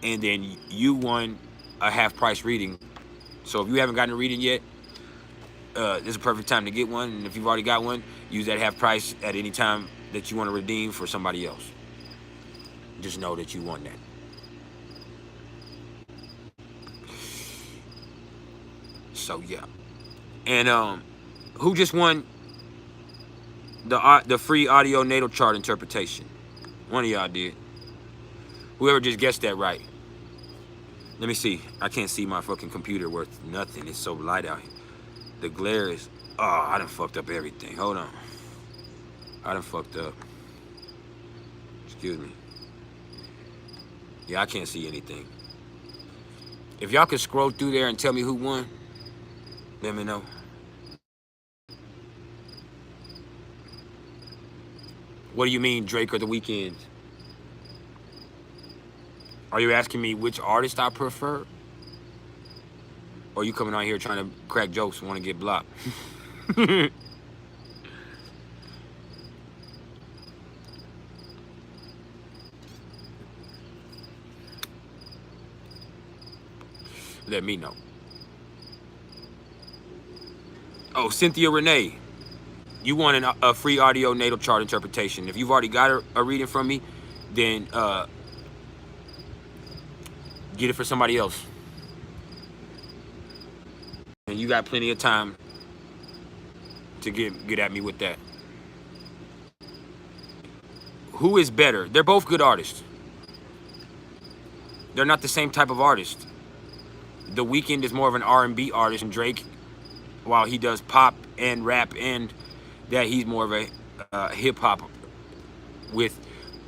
And then you won a half price reading. So if you haven't gotten a reading yet, this is a perfect time to get one. And if you've already got one, use that half price at any time that you want to redeem for somebody else. Just know that you won that. So yeah. And who just won the free audio natal chart interpretation? One of y'all did. Whoever just guessed that right. Let me see. I can't see my fucking computer worth nothing. It's so light out here. The glare is... Oh, I done fucked up everything. Hold on. I done fucked up. Excuse me. Yeah, I can't see anything. If y'all could scroll through there and tell me who won, let me know. What do you mean, Drake or The Weeknd? Are you asking me which artist I prefer? Or are you coming out here trying to crack jokes and want to get blocked? let me know. Oh, Cynthia Renee, you want a free audio natal chart interpretation. If you've already got a reading from me, then get it for somebody else. And you got plenty of time to get at me with that. Who is better? They're both good artists. They're not the same type of artist. The Weeknd is more of an R&B artist, and Drake, while he does pop and rap and that, he's more of a hip-hop with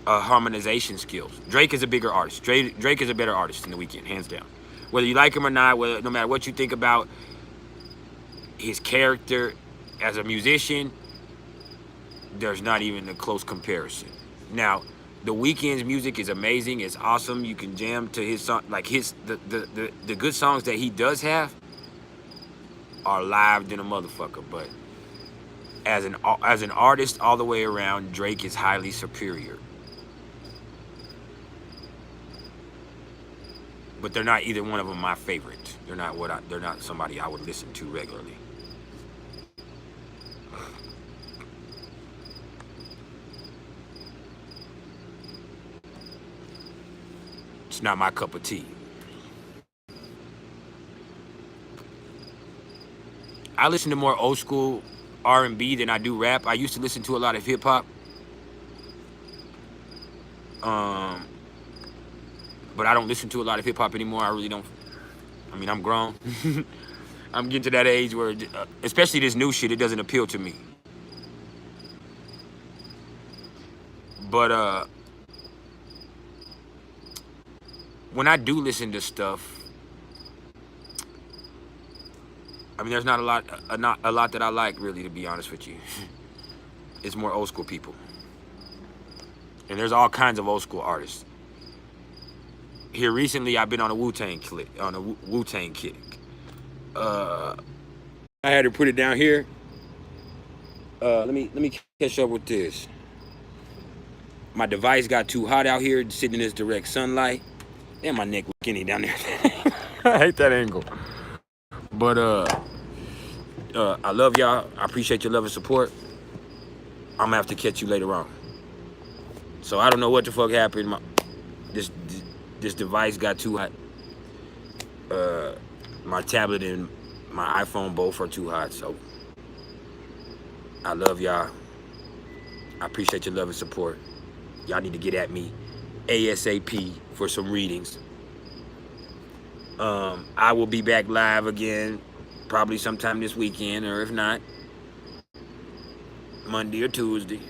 harmonization skills. Drake is a bigger artist. Drake is a better artist than The Weeknd, hands down. Whether you like him or not, no matter what you think about his character as a musician, there's not even a close comparison. Now, The Weeknd's music is amazing. It's awesome. You can jam to his song, like the good songs that he does have are live than a motherfucker. But as an artist all the way around, Drake is highly superior. But they're not either one of them my favorite. They're not somebody I would listen to regularly. It's not my cup of tea. I listen to more old school R&B than I do rap. I used to listen to a lot of hip hop. But I don't listen to a lot of hip hop anymore. I really don't. I mean, I'm grown. I'm getting to that age where, especially this new shit, it doesn't appeal to me. But when I do listen to stuff, I mean, there's not a lot that I like, really, to be honest with you. It's more old school people, and there's all kinds of old school artists. Here recently, I've been on a Wu-Tang kick. I had to put it down here. Let me catch up with this. My device got too hot out here, sitting in this direct sunlight. Damn, my neck was skinny down there. I hate that angle. But I love y'all. I appreciate your love and support. I'm gonna have to catch you later on. So I don't know what the fuck happened. This device got too hot. My tablet and my iPhone both are too hot. So I love y'all. I appreciate your love and support. Y'all need to get at me ASAP for some readings. I will be back live again probably sometime this weekend, or if not, Monday or Tuesday.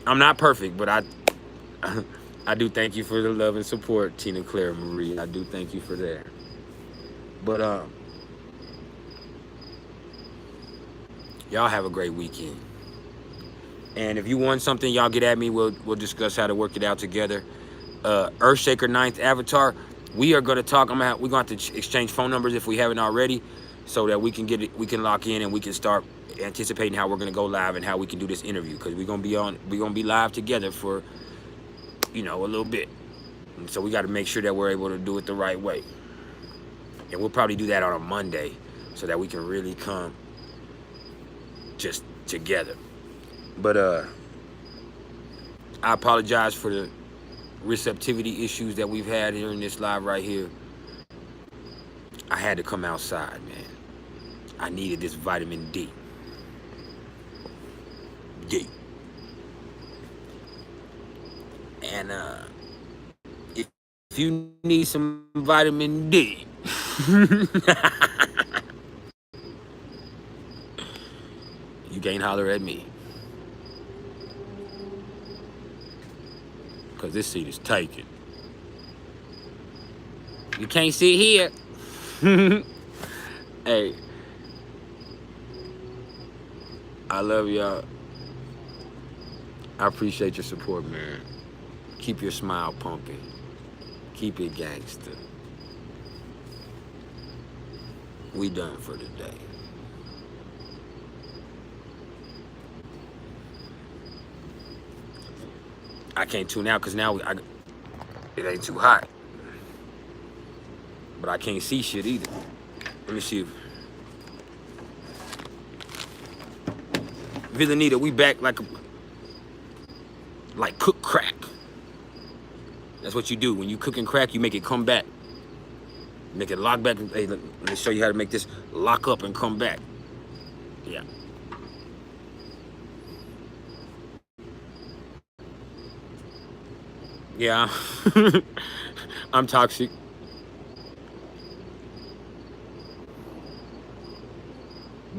I'm not perfect, but I do thank you for the love and support, Tina Claire Marie. I do thank you for that. But y'all have a great weekend. And if you want something, y'all get at me. We'll discuss how to work it out together. Earthshaker 9th Avatar. We are gonna talk. We're gonna have to exchange phone numbers if we haven't already, so that we can get it. We can lock in and we can start anticipating how we're gonna go live and how we can do this interview, because we're gonna be live together for, a little bit. And so we got to make sure that we're able to do it the right way. And we'll probably do that on a Monday, so that we can really come just together. But I apologize for the receptivity issues that we've had here in this live right here. I had to come outside, man. I needed this vitamin D. And if you need some vitamin D, you can't holler at me, because this seat is taken. You can't sit here. Hey, I love y'all. I appreciate your support, man. Keep your smile pumping. Keep it gangster. We done for today. I can't tune out because now It ain't too hot. But I can't see shit either. Let me see if Villanita, we back like cook crack. That's what you do. When you cooking crack, you make it come back. Make it lock back. Hey, let me show you how to make this lock up and come back. Yeah. Yeah. I'm toxic.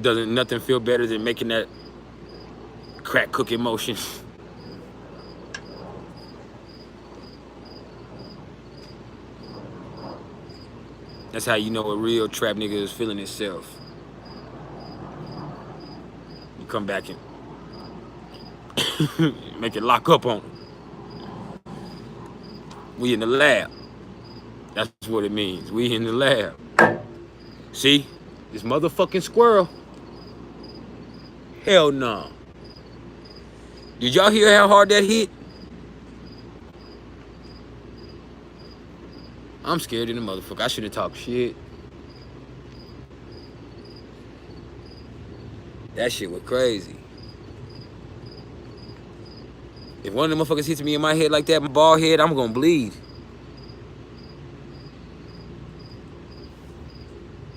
Doesn't nothing feel better than making that crack cooking motion. That's how you know a real trap nigga is feeling itself. You come back and make it lock up on him. We in the lab. That's what it means. We in the lab. See? This motherfucking squirrel. Hell no. Did y'all hear how hard that hit? I'm scared of the motherfucker. I should have talked shit. That shit was crazy. If one of them motherfuckers hits me in my head like that, my bald head, I'm gonna bleed.